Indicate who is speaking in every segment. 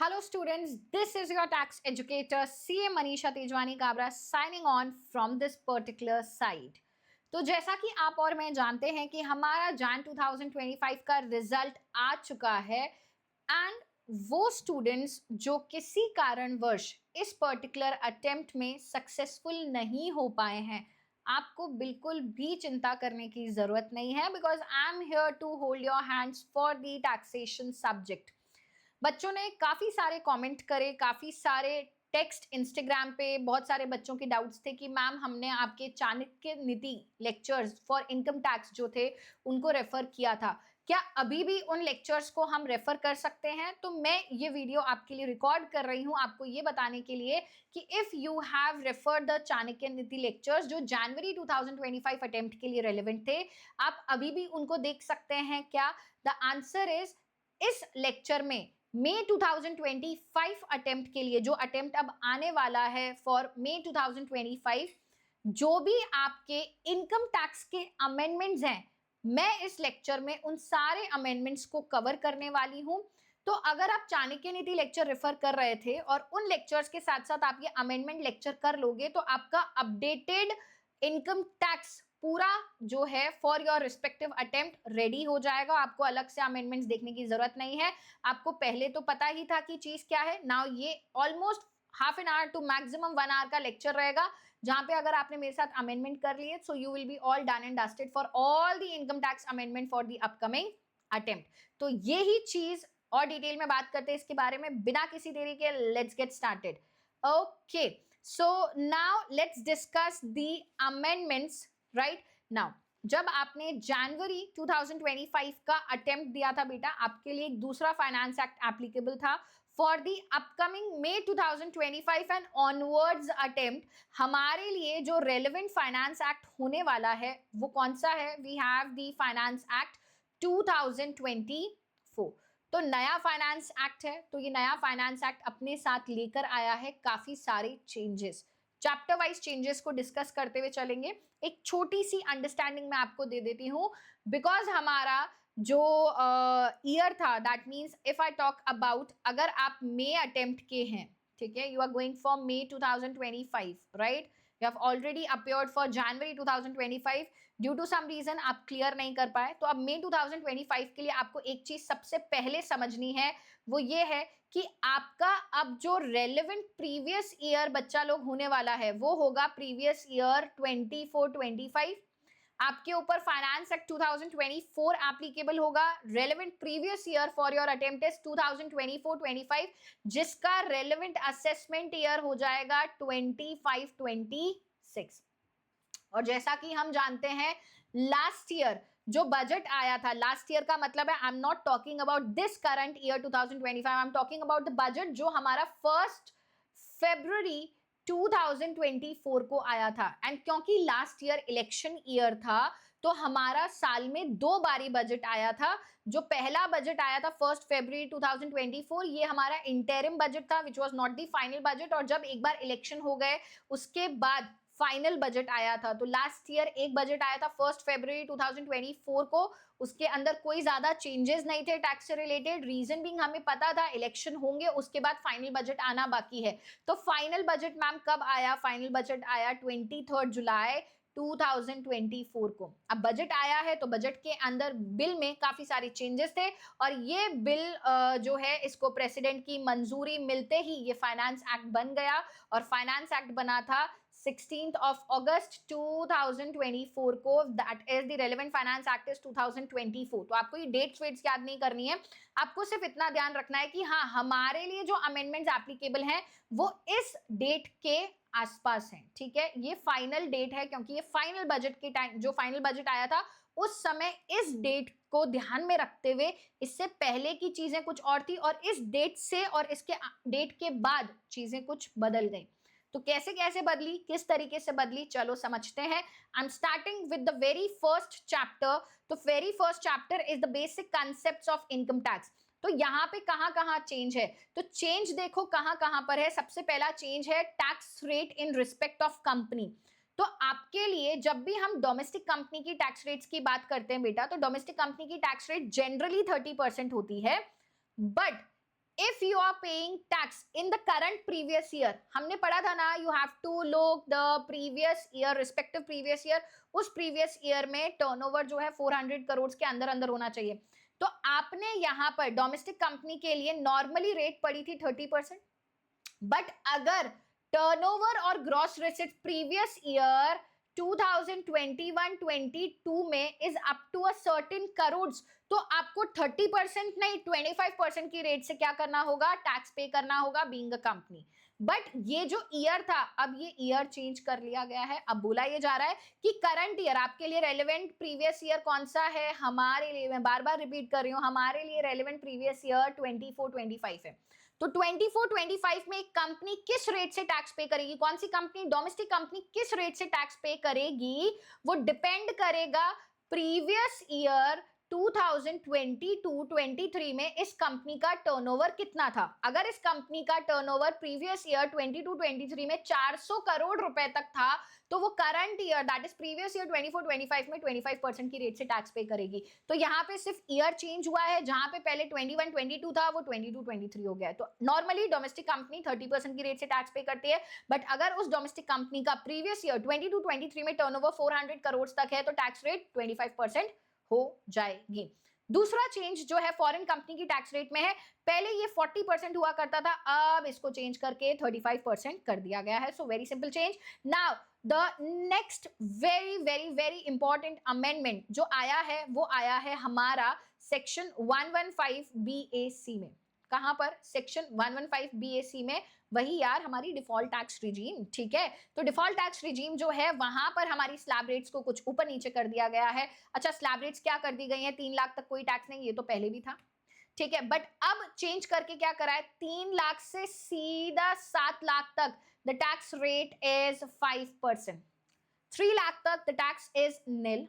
Speaker 1: Hello students, this is your tax educator CA Manisha Tejwani Kabra signing on from this particular side. तो जैसा कि आप और मैं जानते हैं कि हमारा जैन 2025 का रिजल्ट आ चुका है एंड वो स्टूडेंट्स जो किसी कारणवश इस पर्टिकुलर अटेम्प्ट में सक्सेसफुल नहीं हो पाए हैं, आपको बिल्कुल भी चिंता करने की ज़रूरत नहीं है because I am here to hold your hands for the taxation subject. बच्चों ने काफ़ी सारे कमेंट करे, काफ़ी सारे टेक्स्ट इंस्टाग्राम पे, बहुत सारे बच्चों के डाउट्स थे कि मैम हमने आपके चाणक्य नीति लेक्चर्स फॉर इनकम टैक्स जो थे उनको रेफ़र किया था, क्या अभी भी उन लेक्चर्स को हम रेफ़र कर सकते हैं? तो मैं ये वीडियो आपके लिए रिकॉर्ड कर रही हूँ आपको ये बताने के लिए कि if you have referred the Chanakya नीति लेक्चर्स जो जनवरी 2025 अटेम्प्ट के लिए रेलिवेंट थे, आप अभी भी उनको देख सकते हैं क्या? द आंसर इज इस लेक्चर में मई 2025 अटेम्प्ट के लिए जो अटेम्प्ट अब आने वाला है फॉर मई 2025, जो भी आपके इनकम टैक्स के अमेंडमेंट्स हैं, मैं इस लेक्चर में उन सारे अमेंडमेंट्स को कवर करने वाली हूं. तो अगर आप चाणक्य नीति लेक्चर रेफर कर रहे थे और उन लेक्चर्स के साथ साथ आप ये अमेंडमेंट लेक्चर कर लोगे तो आपका अपडेटेड इनकम टैक्स पूरा जो है for your respective attempt ready हो जाएगा. आपको अलग से अमेंडमेंट्स देखने की जरूरत नहीं है. आपको पहले तो पता ही था कि चीज क्या है. नाउ ये almost half an hour to maximum 1 hour का लेक्चर रहेगा जहां पे अगर आपने मेरे साथ अमेंडमेंट कर लिए so you will be all done and dusted for all the income tax amendment for the upcoming attempt. तो ये ही चीज और डिटेल में बात करते हैं इसके बारे में बिना किसी देरी के. Let's get started. Okay, so now let's discuss the amendments. Right now, जब आपने जनवरी 2025 का अटेम्प्ट दिया था बेटा, आपके लिए एक दूसरा फाइनेंस एक्ट एप्लीकेबल था for the upcoming May 2025 and onwards attempt. हमारे लिए जो रेलेवेंट फाइनेंस एक्ट होने वाला है वो कौन सा है? We have the finance act 2024. तो नया फाइनेंस एक्ट है, तो ये नया फाइनेंस एक्ट अपने साथ लेकर आया है काफी सारे चेंजेस. चैप्टर वाइज चेंजेस को डिस्कस करते हुए चलेंगे. एक छोटी सी अंडरस्टैंडिंग मैं आपको दे देती हूँ बिकॉज हमारा जो ईयर था, that means if I talk about, अगर आप मे अटेम्प्ट के हैं, ठीक है, you are going for May 2025, right, you have already appeared for January 2025, due to some reason आप क्लियर नहीं कर पाए. तो अब मई 2025 के लिए आपको एक चीज सबसे पहले समझनी है, वो ये है कि आपका अब जो रेलेवेंट प्रीवियस ईयर बच्चा लोग होने वाला है वो होगा प्रीवियस ईयर 24-25. आपके ऊपर फाइनेंस एक्ट 2024 एप्लीकेबल होगा. Relevant previous year for your attempt is 2024-25, जिसका रेलेवेंट असेसमेंट ईयर हो जाएगा 25-26. और जैसा कि हम जानते हैं लास्ट ईयर जो बजट आया था, लास्ट ईयर का मतलब है I am not talking about this current year 2025, I am talking about the budget जो हमारा 1 फरवरी 2024 को आया था. एंड क्योंकि लास्ट ईयर इलेक्शन ईयर था तो हमारा साल में 2 बारी बजट आया था. जो पहला बजट आया था 1 फरवरी 2024, ये हमारा इंटरिम बजट था which was not the final budget. और जब एक बार इलेक्शन हो गए उसके बाद फाइनल बजट आया था. तो लास्ट ईयर एक बजट आया था 1 फरवरी 2024 को. उसके अंदर कोई ज्यादा चेंजेस नहीं थे टैक्स से रिलेटेड. रीजन बीइंग हमें पता था इलेक्शन होंगे, उसके बाद फाइनल बजट आना बाकी है. तो फाइनल बजट मैम कब आया? फाइनल बजट आया 23 जुलाई 2024 को. अब बजट आया है तो बजट के अंदर बिल में काफी सारे चेंजेस थे और ये बिल जो है इसको प्रेसिडेंट की मंजूरी मिलते ही ये फाइनेंस एक्ट बन गया. और फाइनेंस एक्ट बना था 16th of August 2024 को. That is the relevant finance act is 2024. तो आपको ये डेट्स वेट्स याद नहीं करनी है, आपको सिर्फ इतना ध्यान रखना है कि हाँ, हमारे लिए जो अमेंडमेंट्स एप्लीकेबल हैं वो इस डेट के आसपास हैं. ठीक है, ये फाइनल डेट है क्योंकि ये फाइनल बजट के टाइम जो फाइनल बजट आया था उस समय इस डेट को ध्यान में रखते हुए, इससे पहले की चीजें कुछ और थी और इस डेट से और इसके डेट के बाद चीजें कुछ बदल गई. तो कैसे कैसे बदली, किस तरीके से बदली, चलो समझते हैं. I am starting with the very first chapter. तो very first chapter is the basic concepts of income tax. तो यहाँ पे कहाँ कहाँ चेंज है? तो चेंज देखो कहाँ कहाँ पर है. सबसे पहला चेंज है tax rate in respect of company. तो आपके लिए जब भी हम डोमेस्टिक कंपनी की टैक्स रेट्स की बात करते हैं बेटा, तो डोमेस्टिक कंपनी की टैक्स रेट जनरली 30% होती है. But if you are paying tax in the current previous year, हमने पढ़ा था ना, you have to look the previous year, respective previous year, उस प्रीवियस ईयर में टर्नओवर जो है 400 करोड़ के अंदर अंदर होना चाहिए। तो आपने यहाँ पर डोमेस्टिक कंपनी के लिए नॉर्मली रेट पड़ी थी 30%, बट अगर टर्नओवर और ग्रॉस रेसिप्ट प्रीवियस ईयर 2021-22 में is up to a certain crore, तो आपको 30% नहीं 25% की रेट से क्या करना होगा, टैक्स पे करना होगा बीइंग अ कंपनी। बट ये जो ईयर था, अब ये ईयर चेंज कर लिया गया है। अब बोला ये जा रहा है कि करंट ईयर आपके लिए रेलेवेंट प्रीवियस ईयर कौन सा है, हमारे लिए, मैं बार बार रिपीट कर रही हूँ, हमारे लिए रेलेवेंट प्रीवियस ईयर 24-25 है। तो 24-25 में एक कंपनी किस रेट से टैक्स पे करेगी, कौन सी कंपनी, डोमेस्टिक कंपनी किस रेट से टैक्स पे करेगी, वो डिपेंड करेगा प्रीवियस ईयर 2022-23 में इस कंपनी का टर्नओवर कितना था। अगर इस कंपनी का टर्नओवर प्रीवियस ईयर 22-23 में 400 करोड़ रुपए तक था, तो वो current year that is previous year 24-25 में 25% की रेट से टैक्स पे करेगी। तो यहाँ पे सिर्फ ईयर चेंज हुआ है, जहां पे पहले 21-22 था वो 22-23 हो गया है। तो नॉर्मली डोमेस्टिक कंपनी 30% की रेट से टैक्स पे करती है, बट अगर उस डोमेस्टिक कंपनी का प्रीवियस ईयर 22-23 में टर्नओवर 400 करोड़ तक है, तो टैक्स रेट 25% हो जाएगी। दूसरा चेंज जो है फॉरेन कंपनी की टैक्स रेट में है, पहले ये 40% हुआ करता था, अब इसको चेंज करके 35% कर दिया गया है। So very simple change. Now the next very very very important amendment जो आया है, वो आया है हमारा सेक्शन 115 BAC में। कहां पर, सेक्शन 115 BAC में, वही यार हमारी डिफॉल्ट टैक्स रिजीम, ठीक है। तो डिफॉल्ट टैक्स रिजीम जो है, वहां पर हमारी स्लैब रेट्स को कुछ ऊपर नीचे कर दिया गया है। अच्छा, स्लैब रेट्स क्या कर दी गई है, 3 लाख तक कोई टैक्स नहीं, ये तो पहले भी था, ठीक है। बट अब चेंज करके क्या करा है, 3 लाख से सीधा 7 लाख तक the tax rate is 5%, 3 lakh तक the tax is nil,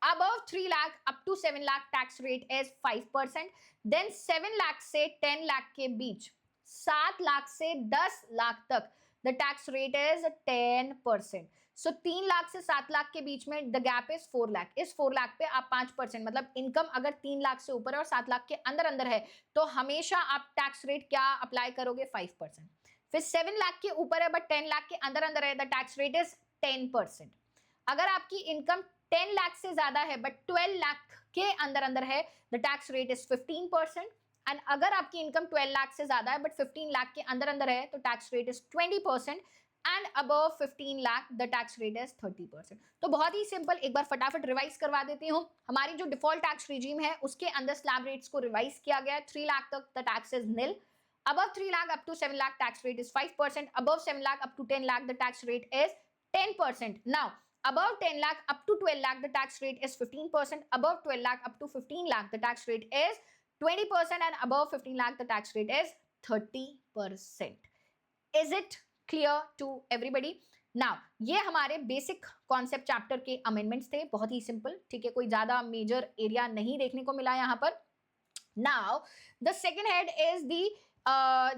Speaker 1: above 3 lakh up to 7 lakh tax rate is 5%, then 7 lakh से 10 लाख के बीच, 7 लाख से 10 लाख तक the tax rate is 10%. So 3 lakh से 7 लाख के बीच में the gap is 4 लाख, इस 4 लाख पे आप 5%, मतलब इनकम अगर 3 लाख से ऊपर है और 7 लाख के अंदर अंदर है, तो हमेशा आप टैक्स रेट क्या अप्लाई करोगे, 5%। फिर 7 लाख के ऊपर है बट 10 लाख के अंदर अंदर है, द टैक्स रेट इज 10%। अगर आपकी इनकम 10 लाख से ज्यादा है बट 12 लाख के अंदर अंदर है, the tax rate is 15%। And अगर आपकी इनकम 12 लाख से ज्यादा है बट 15 लाख के अंदर अंदर है, तो tax rate is 20%। And above 15 lakh the tax rate is 30%। तो बहुत ही सिंपल, एक बार फटाफट रिवाइज करवा देती हूँ। हमारी जो डिफॉल्ट टैक्स रिजीम है, उसके अंदर स्लैब रेट्स को रिवाइज किया गया है। 3 लाख तक the tax is nil, above 3 lakh up to 7 lakh tax rate is 5%, above 7 lakh up to 10 lakh the tax rate is 10%. Now above 10 lakh up to 12 lakh the tax rate is 15%, above 12 lakh up to 15 lakh the tax rate is 20%, and above 15 lakh the tax rate is 30%. Is it clear to everybody? Now ये हमारे basic concept chapter के amendments थे, बहुत ही simple, ठीक है, कोई ज्यादा मेजर एरिया नहीं देखने को मिला यहाँ पर। Now the second head is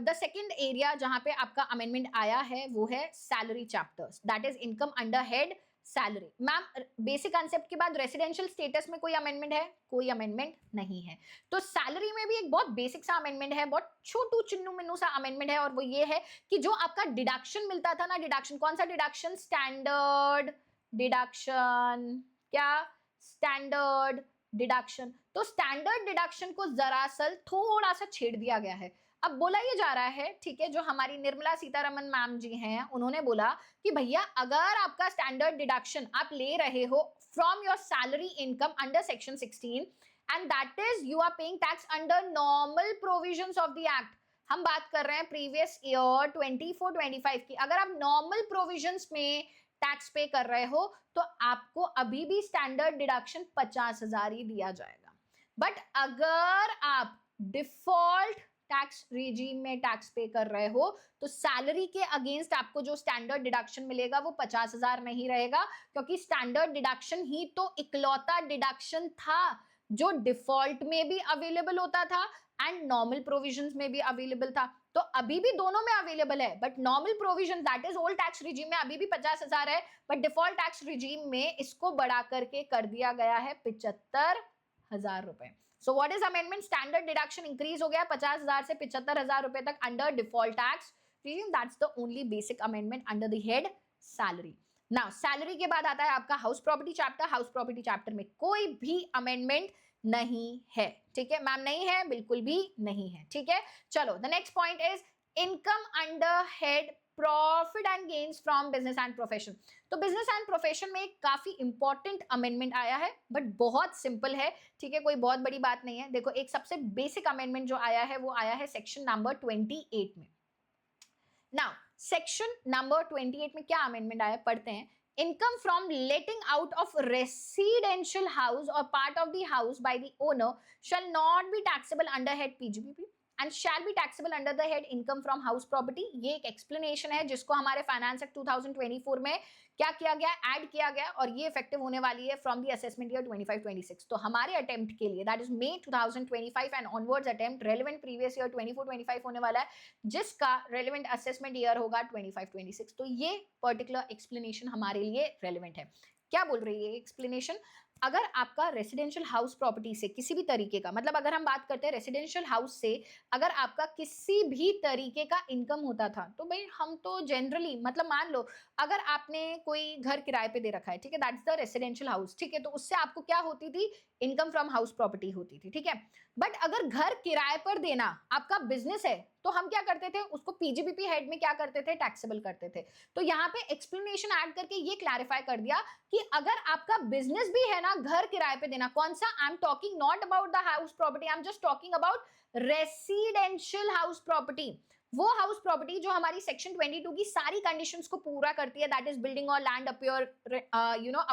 Speaker 1: the second area जहां पे आपका अमेंडमेंट आया है, वो है salary chapters, that is income under head salary. Ma'am basic concept के बाद रेसिडेंशियल स्टेटस में कोई अमेंडमेंट है, कोई अमेंडमेंट नहीं है। तो सैलरी में भी एक बहुत बेसिक सा अमेंडमेंट है, बहुत छोटू चिन्नू मिन्नू सा अमेंडमेंट है, और वो ये है कि जो आपका डिडक्शन मिलता था ना, डिडक्शन कौन सा डिडक्शन, स्टैंडर्ड डिडक्शन, क्या, स्टैंडर्ड डिडक्शन। तो स्टैंडर्ड डिडक्शन को दरअसल थोड़ा सा छेड़ दिया गया है। अब बोला ये जा रहा है, ठीक है, जो हमारी निर्मला सीतारमन मैम जी हैं, उन्होंने बोला कि भैया अगर आपका स्टैंडर्ड डिडक्शन आप ले रहे हो from your salary income under section 16 and that is you are paying tax under normal provisions of the act, हम बात कर रहे हैं प्रीवियस ईयर 24-25 की, अगर आप नॉर्मल प्रोविजंस में टैक्स पे कर रहे हो, तो आपको अभी भी स्टैंडर्ड डिडक्शन 50,000 ही दिया जाएगा। बट अगर आप डिफॉल्ट टैक्स रिजीम में टैक्स पे कर रहे हो, तो सैलरी के अगेंस्ट आपको जो स्टैंडर्ड डिडक्शन मिलेगा वो 50,000 नहीं रहेगा, क्योंकि स्टैंडर्ड डिडक्शन ही तो इकलौता डिडक्शन था जो डिफॉल्ट में भी अवेलेबल होता था एंड नॉर्मल प्रोविजंस में भी अवेलेबल था। तो अभी भी दोनों में अवेलेबल है, but normal provision that is old tax regime में अभी भी 50,000 है, बट डिफॉल्ट टैक्स रिजीम में इसको बढ़ा करके कर दिया गया है 75,000 रुपए। So what is amendment? Standard deduction increase हो गया 50,000 से 75,000 रुपए तक under default tax. That's the only basic amendment under the head salary. Now salary के बाद आता है आपका house property chapter. House property chapter में कोई भी अमेंडमेंट नहीं है, ठीक है मैम? नहीं है, बिल्कुल भी नहीं है, ठीक है। चलो the next point is income under head profit and gains from business and profession. तो बिजनेस एंड प्रोफेशन में एक काफी इंपॉर्टेंट अमेंडमेंट आया है, बट बहुत सिंपल है, ठीक है, कोई बहुत बड़ी बात नहीं है। देखो एक सबसे बेसिक अमेंडमेंट जो आया है वो आया है सेक्शन नंबर 28 में। नाउ सेक्शन नंबर 28 में क्या अमेंडमेंट आया, पढ़ते हैं। Income from letting out of residential house और part of the house by the owner shall not be taxable under head PGBP and shall be taxable under the head income from house property. ये एक explanation है जिसको हमारे finance act 2024 में क्या किया गया, ऐड किया गया, और ये इफेक्टिव होने वाली है फ्रॉम द असेसमेंट ईयर 25-26। तो हमारे अटेम्प्ट के लिए that is May 2025 and onwards attempt relevant previous year 24-25 होने वाला है, जिसका रेलेवेंट असेसमेंट ईयर होगा 25-26। तो ये पर्टिकुलर एक्सप्लेनेशन हमारे लिए रेलेवेंट है। क्या बोल रही है एक्सप्लेनेशन? अगर आपका रेसिडेंशियल हाउस प्रॉपर्टी से किसी भी तरीके का, मतलब अगर हम बात करते हैं रेसिडेंशियल हाउस से अगर आपका किसी भी तरीके का इनकम होता था, तो भाई हम तो जनरली, मतलब मान लो अगर आपने कोई घर किराए पे दे रखा है, ठीक है, दैट्स द रेसिडेंशियल हाउस, ठीक है, तो उससे आपको क्या होती थी, इनकम फ्रॉम हाउस प्रॉपर्टी होती थी, ठीक है। बट अगर घर किराए पर देना आपका बिजनेस है, तो हम क्या करते थे, उसको पीजीबीपी हेड में क्या करते थे, टैक्सेबल करते थे। तो यहाँ पे एक्सप्लेनेशन ऐड करके ये क्लैरिफाई कर दिया कि अगर आपका बिजनेस भी है ना घर किराए पे देना, कौन सा, I am talking not about the house property, I am just talking about residential house property, वो हाउस प्रॉपर्टी जो हमारी सेक्शन 22 की सारी कंडीशंस को पूरा करती है, that is building or land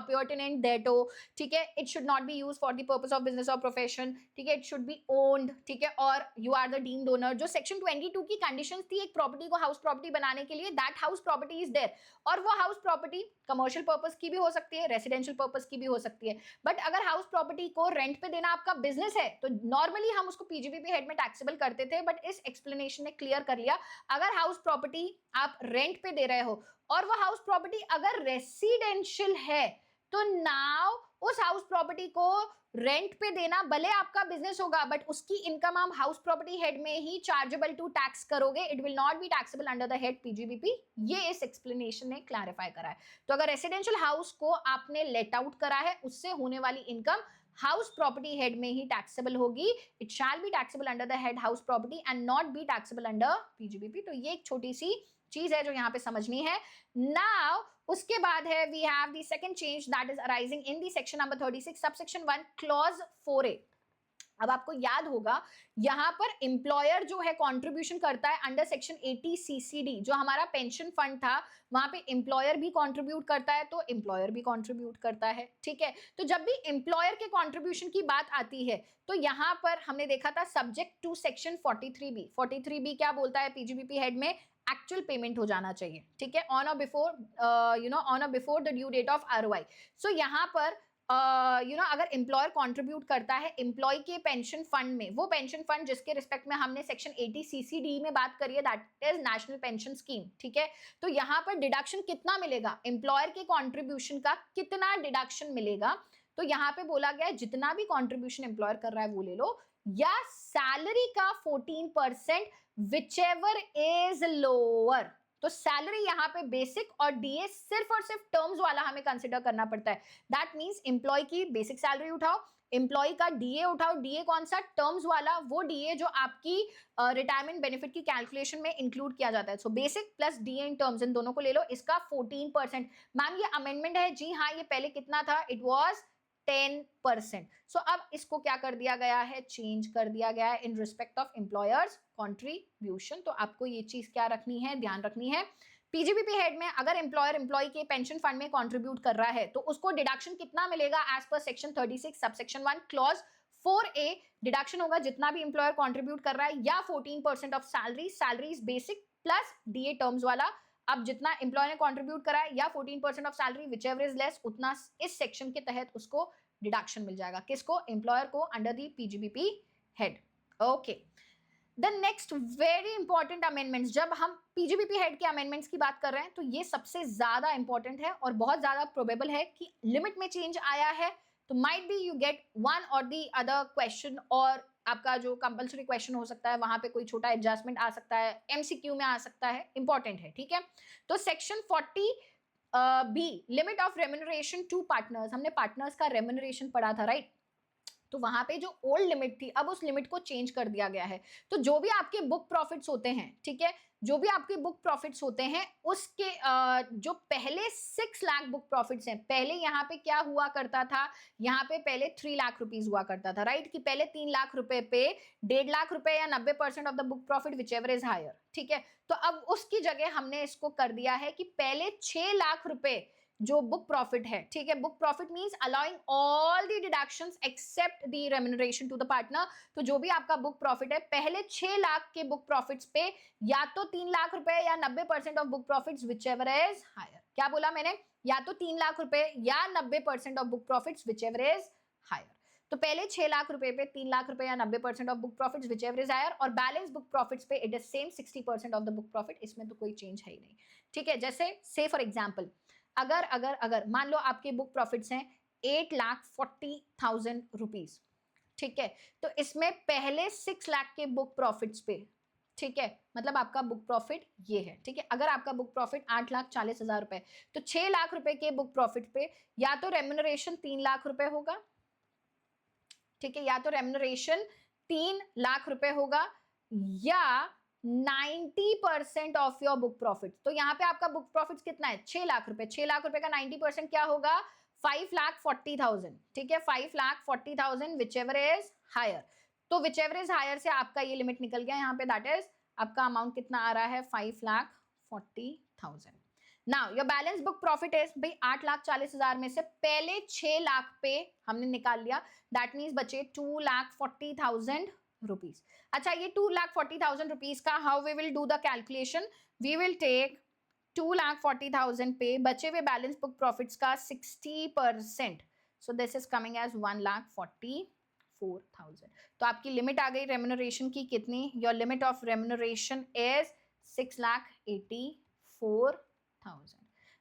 Speaker 1: appurtenant thereto, ठीक है, it should not be use for the purpose of business or profession, ठीक है, इट शुड बी ओन्ड, ठीक है, और you are the deemed owner. जो सेक्शन 22 की कंडीशंस थी एक प्रॉपर्टी को हाउस प्रॉपर्टी बनाने के लिए, that house property is there, और वो हाउस प्रॉपर्टी कमर्शियल पर्पस की भी हो सकती है, रेसिडेंशियल पर्पस की भी हो सकती है। बट अगर हाउस प्रॉपर्टी को रेंट पे देना आपका बिजनेस है, तो नॉर्मली हम उसको पीजीबीपी हेड में टैक्सेबल करते थे, बट इस एक्सप्लेनेशन ने क्लियर कर लिया अगर हाउस प्रॉपर्टी आप रेंट पे दे रहे हो और वो हाउस प्रॉपर्टी अगर रेसिडेंशियल है, तो नाउ उस हाउस प्रॉपर्टी को रेंट पे देना भले आपका बिजनेस होगा, बट उसकी इनकम आप हाउस प्रॉपर्टी हेड में ही चार्जेबल टू टैक्स करोगे, it will not be taxable under the head PGBP. ये इस एक्सप्लेनेशन ने क्लैरिफाई करा है। तो अगर रेसिडेंशियल हाउस को आपने लेट आउट करा है, उससे होने वाली इनकम हाउस प्रॉपर्टी हेड में ही टैक्सेबल होगी, it shall be taxable under the head house property and not be taxable under PGBP. तो ये एक छोटी सी चीज है जो यहाँ पे समझनी है। नाउ उसके बाद है we have the second change that is arising in the section number 36 subsection 1 clause 4A। अब आपको याद होगा यहां पर एम्प्लॉयर जो है कंट्रीब्यूशन करता है अंडर सेक्शन 80 सीसीडी, जो हमारा पेंशन फंड था वहां पे एम्प्लॉयर भी कंट्रीब्यूट करता है, तो एम्प्लॉयर भी कंट्रीब्यूट करता है, ठीक है। तो जब भी एम्प्लॉयर के कंट्रीब्यूशन की बात आती है, तो यहां पर हमने देखा था subject to section 43B। 43B क्या बोलता है, पीजीबीपी हेड में एक्चुअल पेमेंट हो जाना चाहिए, ठीक है, ऑन और बिफोर ऑन और before the due date of ROI. So यहाँ पर अगर एम्प्लॉयर कंट्रीब्यूट करता है एम्प्लॉय के पेंशन फंड में, वो पेंशन फंड जिसके रिस्पेक्ट में हमने सेक्शन 80 सीसीडी में बात करी है, that is national pension scheme, ठीक है। तो यहाँ पर डिडक्शन कितना मिलेगा, एम्प्लॉयर के कंट्रीब्यूशन का कितना डिडक्शन मिलेगा, तो यहाँ पे बोला गया है जितना भी कंट्रीब्यूशन एम्प्लॉयर कर रहा है वो ले लो, या सैलरी का 14% विच एवर इज लोअर। तो सैलरी यहाँ पे बेसिक और डीए सिर्फ और सिर्फ टर्म्स वाला हमें कंसिडर करना पड़ता है। दैट मींस एम्प्लॉय की बेसिक सैलरी उठाओ, एम्प्लॉय का डीए उठाओ, डीए कौन सा, टर्म्स वाला, वो डीए जो आपकी रिटायरमेंट बेनिफिट की कैलकुलेशन में इंक्लूड किया जाता है। So basic plus DA in terms, इन दोनों को ले लो, इसका 14%। मैम ये अमेंडमेंट है, जी हाँ, ये पहले कितना था, इट वॉज 10%। सो अब इसको क्या कर दिया गया है, चेंज कर दिया गया है इन रिस्पेक्ट ऑफ एम्प्लॉयर्स कंट्रीब्यूशन। तो आपको ये चीज क्या रखनी है, ध्यान रखनी है। पीजीबीपी हेड में अगर एम्प्लॉयर एम्प्लॉय के पेंशन फंड में कंट्रीब्यूट कर रहा है, तो उसको डिडक्शन कितना मिलेगा, as per section 36 subsection 1 clause 4A deduction होगा जितना भी एम्प्लॉयर कंट्रीब्यूट कर रहा है, या 14% of salary, salary is basic plus DA terms वाला। अब जितना एम्प्लॉय ने कंट्रीब्यूट करा है, या 14% of salary whichever is less, उतना इस सेक्शन के तहत उसको डिडक्शन मिल जाएगा। किसको, एम्प्लॉयर को, under the PGBP head. Okay, the next very important amendments, जब हम पीजीबीपी हेड के अमेंडमेंट्स की बात कर रहे हैं, तो ये सबसे ज्यादा इंपॉर्टेंट है और बहुत ज्यादा प्रोबेबल है कि लिमिट में चेंज आया है, तो might be you get one और दी अदर क्वेश्चन, और आपका जो कंपल्सरी क्वेश्चन हो सकता है वहां पे कोई छोटा एडजस्टमेंट आ सकता है, एमसीक्यू में आ सकता है, इंपॉर्टेंट है, ठीक है। तो section 40 B, limit of remuneration to partners, हमने पार्टनर्स का रेम्यूनरेशन पढ़ा था, राइट। तो वहां पे जो ओल्ड लिमिट थी, अब उस लिमिट को चेंज कर दिया गया है। तो जो भी आपके बुक प्रॉफिट्स होते हैं, ठीक है, जो भी आपके बुक प्रॉफिट्स होते हैं उसके जो पहले 6 लाख बुक प्रॉफिट्स हैं, पहले यहाँ पे क्या हुआ करता था, यहाँ पे पहले 3 लाख रुपीज हुआ करता था, राइट, कि पहले 3 लाख रुपए पे 1.5 लाख रुपए या 90% of the book profit whichever is higher, ठीक है। तो अब उसकी जगह हमने इसको कर दिया है कि पहले 6 लाख रुपए जो बुक प्रॉफिट है, ठीक है, book profit means allowing all the deductions except the remuneration to the partner. तो जो भी आपका बुक प्रॉफिट है, पहले 6 लाख के बुक प्रॉफिट्स पे या तो 3 लाख रुपए या 90% of book profits whichever is higher. क्या बोला मैंने, या तो 3 लाख रुपए या 90% of book profits whichever is higher. तो पहले 6 लाख रुपए पे 3 लाख रुपए या 90% of book profits whichever is higher, और बैलेंस बुक प्रॉफिट्स पे it is same 60% of the book profit, इसमें तो कोई चेंज है ही नहीं, ठीक है। जैसे से फॉर एग्जाम्पल, अगर अगर अगर मान लो आपके बुक प्रॉफिट्स हैं 8,40,000 रुपीज, ठीक है, तो इसमें पहले 6 लाख के बुक प्रॉफिट्स पे, ठीक है, मतलब आपका बुक प्रॉफिट ये है, ठीक है। अगर आपका बुक प्रॉफिट 8,40,000 रुपए, तो 6 लाख रुपए के बुक प्रॉफिट पे या तो रेम्यूनरेशन 3 लाख रुपए होगा, ठीक है, या तो रेम्यूनरेशन 3 लाख रुपए होगा, या 90% ऑफ योर बुक प्रॉफिट। तो यहाँ पे आपका बुक प्रॉफिट कितना है, 6 लाख रुपए, 6 लाख रुपए का 90% क्या होगा, 5,40,000, ठीक है, 5,40,000 विच एवर इज हायर। तो विच एवर इज हायर से आपका ये लिमिट निकल गया यहाँ पे, दैट इज आपका अमाउंट कितना आ रहा है, 5,40,000। Now your balance book profit is, भाई 8,40,000 में से पहले 6 लाख पे हमने निकाल लिया, दैट मीन्स बचे 2,40,000 रुपीज। अच्छा, ये 2,40,000 रुपीज का how we will do the calculation, we will take 2,40,000 पे बचे हुए बैलेंस बुक प्रॉफिट्स का 60%, so this is coming as 1,44,000। तो आपकी लिमिट आ गई रेम्यूनरेशन की कितनी, your limit of remuneration is 6,84,000।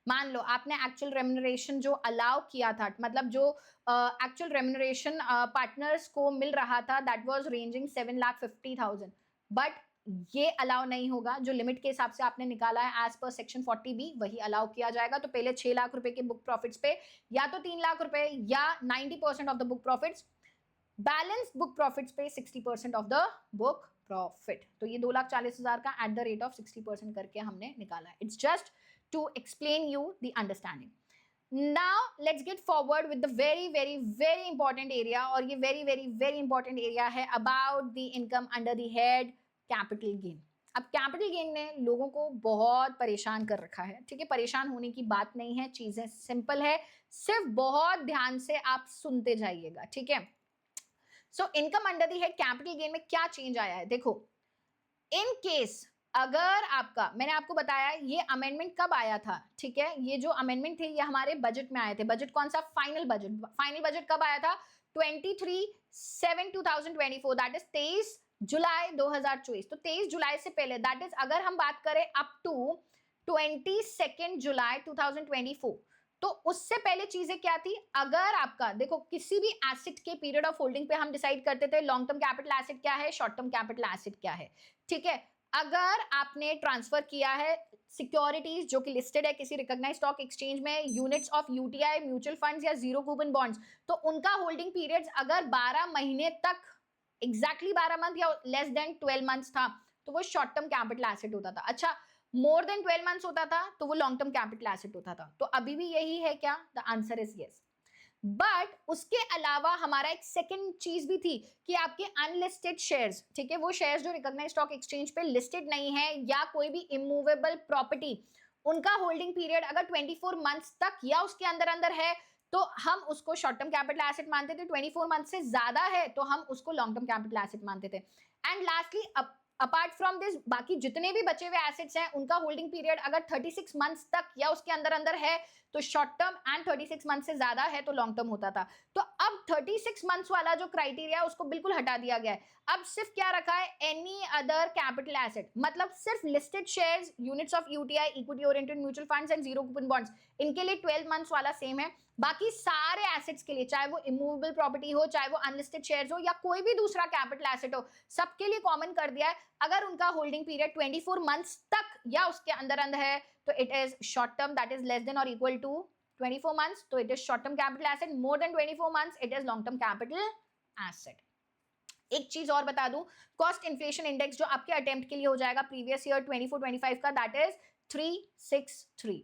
Speaker 1: मान लो आपने एक्चुअल रेम्यूनरेशन जो अलाउ किया था, मतलब जो एक्चुअल रेम्यूनरेशन पार्टनर्स को मिल रहा था, दैट वाज रेंजिंग 7,50,000, बट ये अलाउ नहीं होगा, जो लिमिट के हिसाब से आपने निकाला है एज पर सेक्शन 40B वही अलाउ किया जाएगा। तो पहले 6 लाख रुपए के बुक प्रॉफिट्स पे या तो 3 लाख रुपए या 90% of the book profits, balance book profits पे 60% ऑफ द बुक प्रॉफिट। तो ये 2,40,000 का एट द रेट ऑफ 60% करके हमने निकाला है। It's just to explain you the understanding. Now let's get forward with the very important area, और ये very important area है about the income under the head capital gain. अब capital gain ने लोगों को बहुत परेशान कर रखा है, ठीक है, परेशान होने की बात नहीं है, चीजें सिंपल है, सिर्फ बहुत ध्यान से आप सुनते जाइएगा, ठीक है। So income under the head capital gain में क्या चेंज आया है, देखो, इन केस अगर आपका, मैंने आपको बताया ये अमेंडमेंट कब आया था, ठीक है, ये जो अमेंडमेंट थे ये हमारे बजट में आए थे। बजट कौन सा, फाइनल बजट कब आया था, 23/7/2024, दैट इज 23 जुलाई 2024। तो 23 जुलाई से पहले, दैट इज अगर हम बात करें अप टू 22 जुलाई 2024, तो उससे पहले चीजें क्या थी, अगर आपका देखो किसी भी एसेट के पीरियड ऑफ होल्डिंग पे हम डिसाइड करते थे लॉन्ग टर्म कैपिटल एसेट क्या है, शॉर्ट टर्म कैपिटल एसेट क्या है, ठीक है। अगर आपने ट्रांसफर किया है सिक्योरिटीज जो कि लिस्टेड है किसी रिकॉग्नाइज्ड स्टॉक एक्सचेंज में, units of UTI, mutual funds या जीरो कूपन बॉन्ड्स, तो उनका होल्डिंग पीरियड्स अगर 12 महीने तक, एग्जैक्टली 12 मंथ या लेस देन 12 मंथ्स था, तो वो शॉर्ट टर्म कैपिटल एसेट होता था। अच्छा, मोर देन 12 मंथ्स होता था तो वो लॉन्ग टर्म कैपिटल एसेट होता था। तो अभी भी यही है क्या, the answer is yes. But उसके अलावा हमारा एक सेकंड चीज भी थी कि आपके अनलिस्टेड शेयर्स, ठीक है, वो शेयर्स जो रिकॉग्नाइज्ड स्टॉक एक्सचेंज पे लिस्टेड नहीं है या कोई भी इमूवेबल प्रॉपर्टी, उनका होल्डिंग पीरियड अगर 24 मंथ्स तक या उसके अंदर अंदर है तो हम उसको शॉर्ट टर्म कैपिटल एसेट मानते थे, 24 मंथ से ज्यादा है तो हम उसको लॉन्ग टर्म कैपिटल एसेट मानते थे। And lastly, apart from this बाकी जितने भी बचे हुए एसेट्स हैं उनका होल्डिंग पीरियड अगर 36 मंथ्स तक या उसके अंदर अंदर है तो शॉर्ट टर्म, एंड 36 मंथ से ज्यादा है तो लॉन्ग टर्म होता था। तो अब 36 मंथ्स वाला जो क्राइटेरिया उसको बिल्कुल हटा दिया गया है। अब सिर्फ क्या रखा है, एनी अदर कैपिटल एसेट, मतलब सिर्फ listed shares, units of UTI, equity oriented mutual funds and zero coupon bonds, इनके लिए 12 मंथ्स वाला सेम है। बाकी सारे एसेट्स के लिए, चाहे वो इमूवेबल प्रॉपर्टी हो, चाहे वो अनलिस्टेड शेयर्स हो या कोई भी दूसरा कैपिटल एसेट हो, सबके लिए कॉमन कर दिया है अगर उनका होल्डिंग पीरियड 24 मंथ्स तक या उसके अंदर अंदर है तो it is short term, that is less than और इक्वल टू 24 months, तो it is short term capital asset. More than 24 months it is long term capital asset. एक चीज और बता दूं, कॉस्ट इन्फ्लेशन इंडेक्स जो आपके अटेम्प्ट के लिए हो जाएगा प्रीवियस ईयर 24-25 का, दैट इज 363.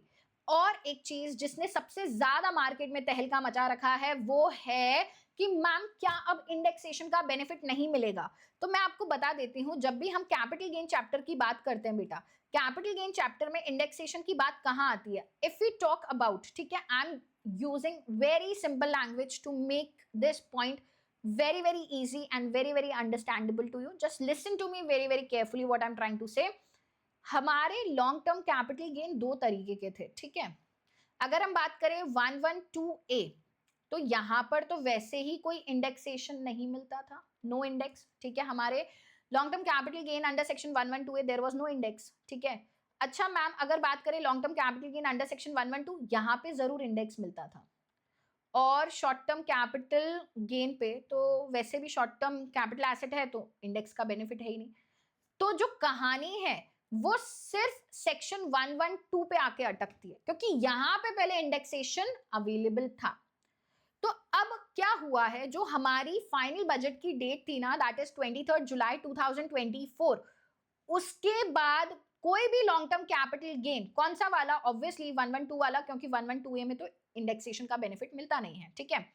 Speaker 1: और एक चीज जिसने सबसे ज्यादा मार्केट में तहलका मचा रखा है वो है कि मैम क्या अब इंडेक्सेशन का बेनिफिट नहीं मिलेगा. तो मैं आपको बता देती हूं, जब भी हम कैपिटल गेन चैप्टर की बात करते हैं बेटा, कैपिटल गेन चैप्टर में इंडेक्सेशन की बात कहां आती है. इफ वी टॉक अबाउट, ठीक है, I am using very simple language to make this point very very easy and very very understandable to you. Just listen to me very very carefully what I'm trying to say. हमारे long term capital gain दो तरीके के थे, ठीक है. अगर हम बात करें 112A, तो यहां पर तो वैसे ही कोई इंडेक्सेशन नहीं मिलता था, नो इंडेक्स, ठीक है. हमारे long term capital gain under section 112A there was no index, ठीक है. अच्छा मैम, अगर बात करें long term capital gain under section 112, यहां पे जरूर इंडेक्स मिलता था. और शॉर्ट टर्म कैपिटल गेन पे तो वैसे भी शॉर्ट टर्म कैपिटल एसेट है तो इंडेक्स का बेनिफिट है ही नहीं. तो जो कहानी है वो सिर्फ सेक्शन 112 पे आके अटकती है, क्योंकि यहां पे पहले इंडेक्सेशन अवेलेबल था. तो अब क्या हुआ है, जो हमारी फाइनल बजट की डेट थी ना, दैट इज 23 जुलाई 2024, उसके बाद कोई भी लॉन्ग टर्म कैपिटल गेन, कौन सा वाला, ऑब्वियसली 112 वाला, क्योंकि 112A में तो इंडेक्सेशन का बेनिफिट मिलता नहीं है, ठीक है.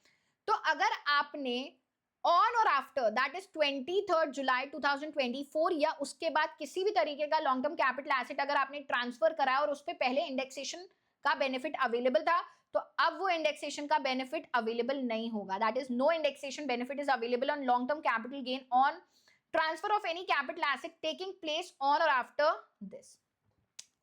Speaker 1: तो अगर आपने on or after that is 23 July 2024 या उसके बाद किसी भी तरीके का लॉन्ग टर्म कैपिटल एसेट अगर आपने ट्रांसफर करा और उस पर पहले इंडेक्सेशन का बेनिफिट अवेलेबल था, तो अब वो इंडेक्सेशन का बेनिफिट अवेलेबल नहीं होगा. That is no indexation benefit is available on long term capital gain on transfer of any capital asset taking place on or after this.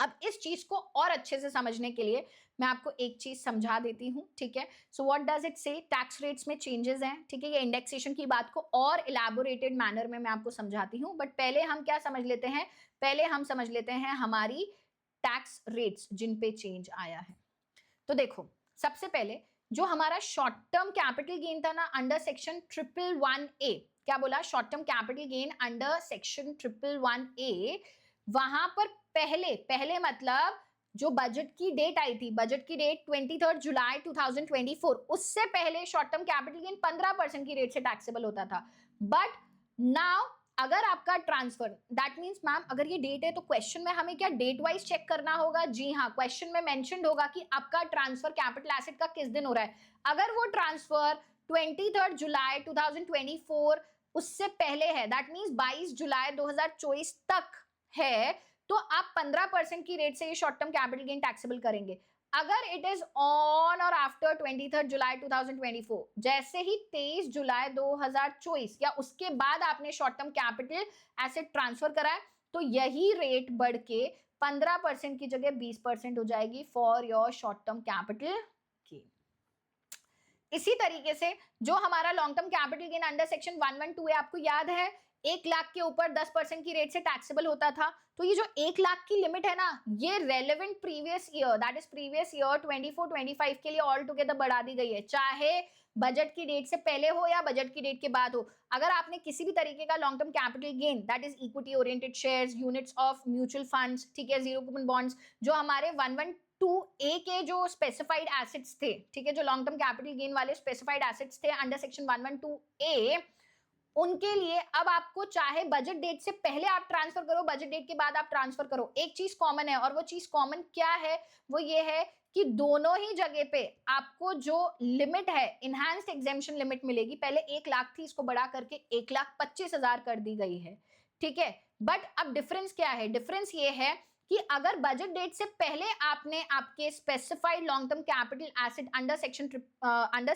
Speaker 1: अब इस चीज को और अच्छे से समझने के लिए मैं आपको एक चीज समझा देती हूं, ठीक है. सो व्हाट डज इट से, टैक्स रेट्स में चेंजेस हैं, ठीक है. ये इंडेक्सेशन की बात को और इलैबोरेटेड मैनर में मैं आपको समझाती हूं, बट पहले हम क्या समझ लेते हैं, पहले हम समझ लेते हैं हमारी टैक्स रेट्स जिन पे चेंज आया है. तो देखो, सबसे पहले जो हमारा शॉर्ट टर्म कैपिटल गेन था ना अंडर सेक्शन 111A, क्या बोला, short term capital gain under section 111A, वहां पर पहले मतलब जो बजट की डेट आई थी, बजट की डेट 23 जुलाई 2024, उससे पहले शॉर्ट टर्म कैपिटल गेन 15% की रेट से टैक्सेबल होता था. बट नाउ अगर आपका ट्रांसफर, दैट मींस मैम अगर ये डेट है तो क्वेश्चन में हमें क्या डेट वाइज चेक करना होगा. जी हाँ, क्वेश्चन में मेंशन्ड होगा कि आपका ट्रांसफर कैपिटल एसेट का किस दिन हो रहा है. अगर वो ट्रांसफर 23 जुलाई 2024 उससे पहले है, दैट मींस 22 जुलाई 2024 तक है, तो आप 15% की रेट से ये short term capital gain taxable करेंगे. अगर it is on or after 23 July 2024, जैसे ही 23 जुलाई 2024 या उसके बाद आपने short term capital asset transfer करा है, तो यही रेट बढ़ के 15% की जगह 20% हो जाएगी for your short term capital gain. इसी तरीके से जो हमारा long term capital gain under section 112 है, आपको याद है 1 लाख के ऊपर 10% की रेट से टैक्सेबल होता था. तो ये जो 1 लाख की लिमिट है ना, ये relevant previous year, that is previous year 24-25 के लिए ऑल टुगेदर बढ़ा दी गई है, चाहे बजट की डेट से पहले हो या बजट की डेट के बाद हो. अगर आपने किसी भी तरीके का long term capital gain, that is equity oriented shares, units of mutual funds, ठीक है, जीरो कूपन बॉन्ड्स, जो हमारे 112A के जो स्पेसिफाइड एसेट्स थे, ठीक है, जो लॉन्ग टर्म कैपिटल गेन वाले स्पेसिफाइड एसेट्स थे अंडर सेक्शन 112A, उनके लिए अब आपको चाहे बजट डेट से पहले आप ट्रांसफर करो, बजट डेट के बाद आप ट्रांसफर करो, एक चीज कॉमन है. और वो चीज कॉमन क्या है, वो ये है कि दोनों ही जगह पे आपको जो लिमिट है, इनहैंस्ड एग्जेम्पशन लिमिट मिलेगी. पहले 1 लाख थी, इसको बढ़ा करके 1,25,000 कर दी गई है, ठीक है. बट अब डिफरेंस क्या है, डिफरेंस ये है कि अगर बजट डेट से पहले आपने आपके specified long term capital asset under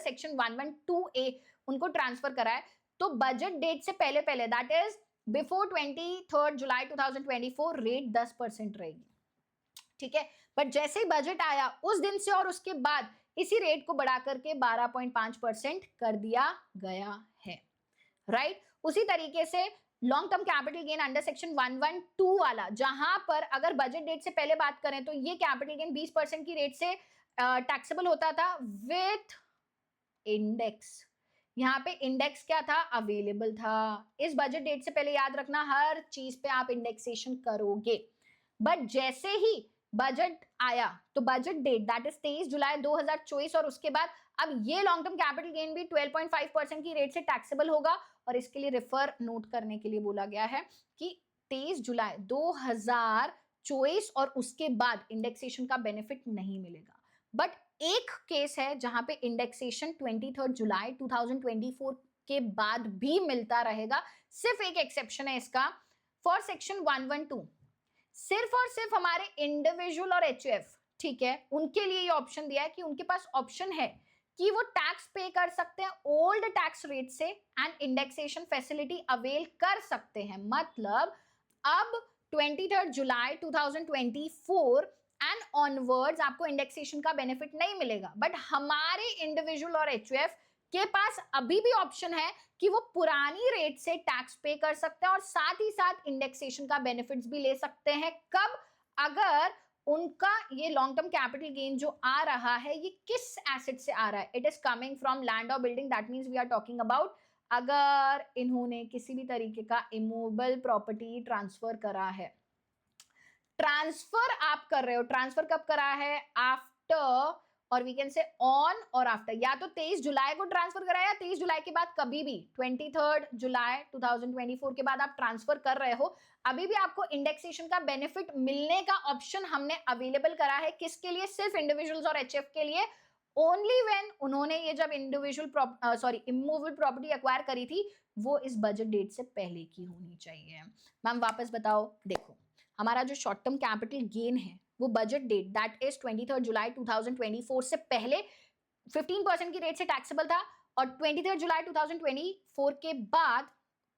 Speaker 1: section 112A उनको ट्रांसफर करा है, तो बजट डेट से पहले that is before 23 July 2024 rate 10% रहेगी, ठीक है. बट जैसे ही बजट आया उस दिन से और उसके बाद इसी रेट को बढ़ा करके 12.5% कर दिया गया है, राइट. उसी तरीके से long term capital gain under section 112 वाला, जहां पर अगर बजट डेट से पहले बात करें तो ये कैपिटल गेन 20% की रेट से टैक्सेबल होता था विथ इंडेक्स। यहाँ पे इंडेक्स क्या था, अवेलेबल था। इस बजट डेट से पहले याद रखना हर चीज पे आप इंडेक्सेशन करोगे। बट जैसे ही बजट आया तो budget date that is 23 July 2024 और उसके बाद अब ये लॉन्ग टर्म कैपिटल गेन भी 12.5% की रेट से टैक्सेबल होगा। और इसके लिए रेफर नोट करने के लिए बोला गया है कि 23 जुलाई 2024 और उसके बाद इंडेक्सेशन का बेनिफिट नहीं मिलेगा। बट एक केस है जहां पे इंडेक्सेशन 23 जुलाई 2024 के बाद भी मिलता रहेगा। सिर्फ एक एक्सेप्शन है इसका, फॉर सेक्शन 112, सिर्फ और सिर्फ हमारे इंडिविजुअल और एचयूएफ, ठीक है, उनके लिए ये ऑप्शन दिया है कि उनके पास ऑप्शन है कि वो टैक्स पे कर सकते हैं ओल्ड टैक्स रेट से एंड इंडेक्सेशन फैसिलिटी अवेल कर सकते हैं। मतलब अब 23 जुलाई 2024 एंड ऑनवर्ड्स आपको इंडेक्सेशन का बेनिफिट नहीं मिलेगा। बट हमारे इंडिविजुअल और एचयूएफ के पास अभी भी ऑप्शन है कि वो पुरानी रेट से टैक्स पे कर सकते हैं और साथ ही साथ इंडेक्सेशन का बेनिफिट्स भी ले सकते हैं। कब, अगर उनका ये लॉन्ग टर्म कैपिटल गेन जो आ रहा है ये किस एसेट से आ रहा है, it is coming from land और building, that means we are talking about अगर इन्होंने किसी भी तरीके का इमूवेबल प्रॉपर्टी ट्रांसफर करा है। ट्रांसफर आप कर रहे हो, ट्रांसफर कब करा है, आफ्टर और we can say on or after, या तो 23 जुलाई को ट्रांसफर करा है या 23 जुलाई के बाद कभी भी 23 जुलाई 2024 के बाद आप ट्रांसफर कर रहे हो, अभी भी आपको इंडेक्सेशन का बेनिफिट मिलने का ऑप्शन हमने अवेलेबल करा है। किसके लिए, सिर्फ इंडिविजुअल्स और एचएफ के लिए, ओनली व्हेन उन्होंने ये जब इंडिविजुअल इमूवेबल प्रॉपर्टी एक्वायर करी थी वो इस बजट डेट से पहले की होनी चाहिए। मैम वापस बताओ, देखो हमारा जो शॉर्ट टर्म कैपिटल गेन है वो budget date that is 23 July 2024 से पहले 15% की रेट से टैक्सेबल था और 23 जुलाई 2024 के बाद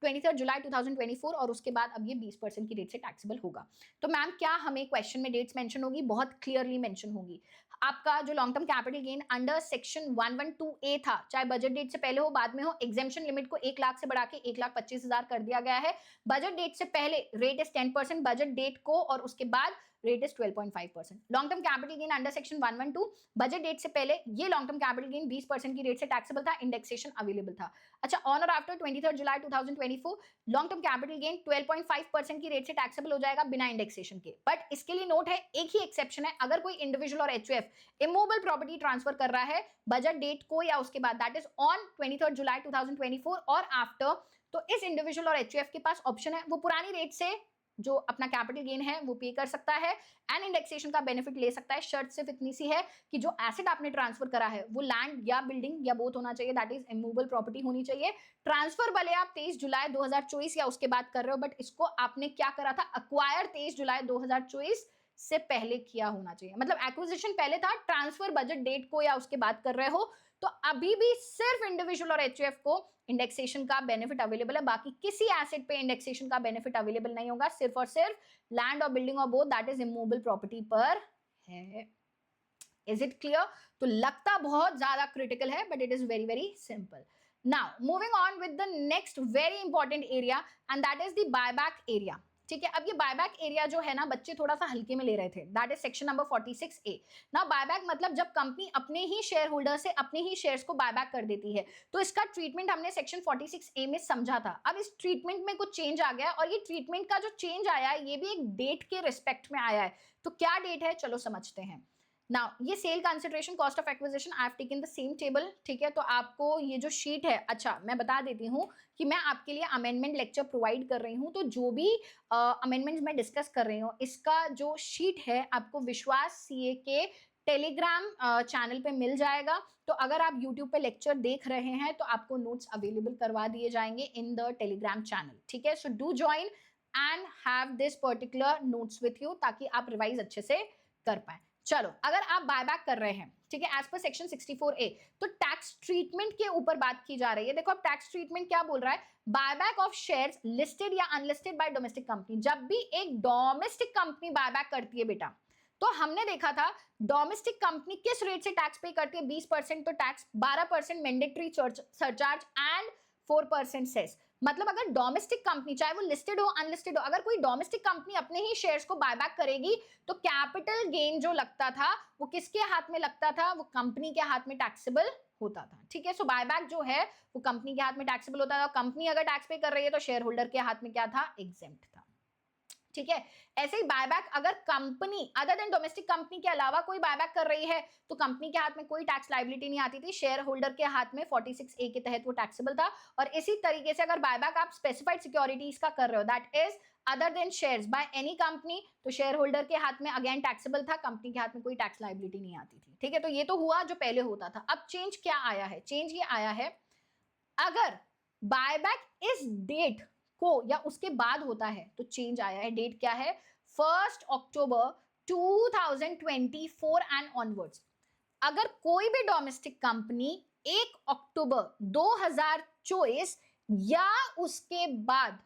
Speaker 1: 23 जुलाई 2024 और उसके बाद अब ये 20% की रेट से टैक्सेबल होगा। तो मैम क्या हमें क्वेश्चन में डेट्स मेंशन होगी, बहुत क्लियरली मेंशन होगी। आपका जो long term capital gain under section 112A था, चाहे बजट डेट से पहले हो बाद में हो, एग्जेम्पशन लिमिट को 1 लाख से बढ़ा के 1,25,000 कर दिया गया है। बजट डेट से पहले रेट इज 10%, बजट डेट को और उसके बाद rate is 12.5%। Long term capital gain under section 112 budget date से पहले ये लॉन्ग टर्म कैपिटल गेन 20% की रेट से टैक्सेबल था, इंडेक्सेशन अवेलेबल था। अच्छा, on or after 23 July 2024 long term capital gain 12.5% की रेट से टैक्सेबल हो जाएगा बिना इंडेक्सेशन के। बट इसके लिए नोट है, एक ही एक्सेप्शन है, अगर कोई इंडिविजुअल और एचयूएफ इमूवेबल प्रॉपर्टी ट्रांसफर कर रहा है बजट डेट को या उसके बाद दैट इज ऑन 23 जुलाई 2024 और आफ्टर, तो इस इंडिविजुअल और एचयूएफ के पास ऑप्शन है वो पुरानी रेट से जो अपना कैपिटल गेन है वो पे कर सकता है एंड इंडेक्सेशन का बेनिफिट ले सकता है। शर्त सिर्फ इतनी सी है कि जो एसेट आपने ट्रांसफर करा है वो लैंड या बिल्डिंग या बोथ होना चाहिए, दैट इज इमूवेबल प्रॉपर्टी होनी चाहिए। ट्रांसफर भले आप 23 जुलाई 2024 या उसके बाद कर रहे हो, बट इसको आपने क्या करा था, अक्वायर 23 जुलाई 2024 से पहले किया होना चाहिए। मतलब एक्विजिशन पहले था, ट्रांसफर बजट डेट को या उसके बाद कर रहे हो, तो अभी भी सिर्फ इंडिविजुअल और एचयूएफ को इंडेक्सेशन का बेनिफिट अवेलेबल है, बाकी किसी एसेट पे इंडेक्सेशन का बेनिफिट अवेलेबल नहीं होगा। सिर्फ और सिर्फ लैंड और बिल्डिंग और both that is immovable property पर है। Is it clear? तो लगता बहुत ज्यादा क्रिटिकल है but it is very very simple. Now moving on with the next very important area and that is the buyback area. ठीक है, अब ये बायबैक एरिया जो है ना बच्चे थोड़ा सा हल्के में ले रहे थे, that is section number 46A। ना बायबैक मतलब जब कंपनी अपने ही शेयर होल्डर से अपने ही शेयर्स को बायबैक कर देती है, तो इसका ट्रीटमेंट हमने सेक्शन 46A में समझा था। अब इस ट्रीटमेंट में कुछ चेंज आ गया और ये ट्रीटमेंट का जो चेंज आया है ये भी एक डेट के रिस्पेक्ट में आया है। तो क्या डेट है, चलो समझते हैं। नाउ ये sale consideration cost of acquisition I have taken the same table. ठीक है, तो आपको ये जो शीट है, अच्छा मैं बता देती हूँ कि मैं आपके लिए अमेंडमेंट लेक्चर प्रोवाइड कर रही हूँ, तो जो भी अमेंडमेंट्स मैं डिस्कस कर रही हूँ इसका जो शीट है आपको विश्वास सीए के टेलीग्राम चैनल पे मिल जाएगा। तो अगर आप यूट्यूब पे लेक्चर देख रहे हैं तो आपको नोट्स अवेलेबल करवा दिए जाएंगे इन द टेलीग्राम चैनल। ठीक है, so do join and have this particular notes with you ताकि आप रिवाइज अच्छे से कर पाए। चलो, अगर आप बायबैक कर रहे हैं, ठीक है, एज पर सेक्शन 64A, तो टैक्स ट्रीटमेंट के ऊपर बात की जा रही है। देखो अब टैक्स ट्रीटमेंट क्या बोल रहा है, बायबैक ऑफ शेयर्स लिस्टेड या अनलिस्टेड बाय डोमेस्टिक कंपनी। जब भी एक डोमेस्टिक कंपनी बायबैक करती है बेटा, तो हमने देखा था डोमेस्टिक कंपनी किस रेट से टैक्स पे करती है, 20% तो tax, 12% mandatory surcharge and 4% cess. मतलब अगर डोमेस्टिक कंपनी, चाहे वो लिस्टेड हो अनलिस्टेड हो, अगर कोई डोमेस्टिक कंपनी अपने ही शेयर्स को बायबैक करेगी तो कैपिटल गेन जो लगता था वो किसके हाथ में लगता था, वो कंपनी के हाथ में टैक्सेबल होता था। ठीक है, सो बायबैक जो है वो कंपनी के हाथ में टैक्सेबल होता था। कंपनी अगर टैक्स पे कर रही है तो शेयर होल्डर के हाथ में क्या था, एग्जेम्प्ट था। ठीक है, ऐसे ही बायबैक अगर company other than domestic company के अलावा कोई बायबैक कर रही है तो कंपनी के हाथ में कोई टैक्स लायबिलिटी नहीं आती थी, शेयर होल्डर के हाथ में 46A के तहत वो टैक्सेबल था। और इसी तरीके से अगर बायबैक आप स्पेसिफाइड सिक्योरिटीज का कर रहे हो, that is other than shares by any company, तो शेयर होल्डर के हाथ में अगेन टैक्सेबल था, कंपनी के हाथ में कोई टैक्स लायबिलिटी नहीं आती थी। ठीक है, तो ये तो हुआ जो पहले होता था। अब चेंज क्या आया है, चेंज ये आया है अगर बायबैक इस डेट को या उसके बाद होता है तो चेंज आया है। डेट क्या है, 1 अक्टूबर 2024 एंड ऑनवर्ड्स। अगर कोई भी डोमेस्टिक कंपनी 1 अक्टूबर 2024 या उसके बाद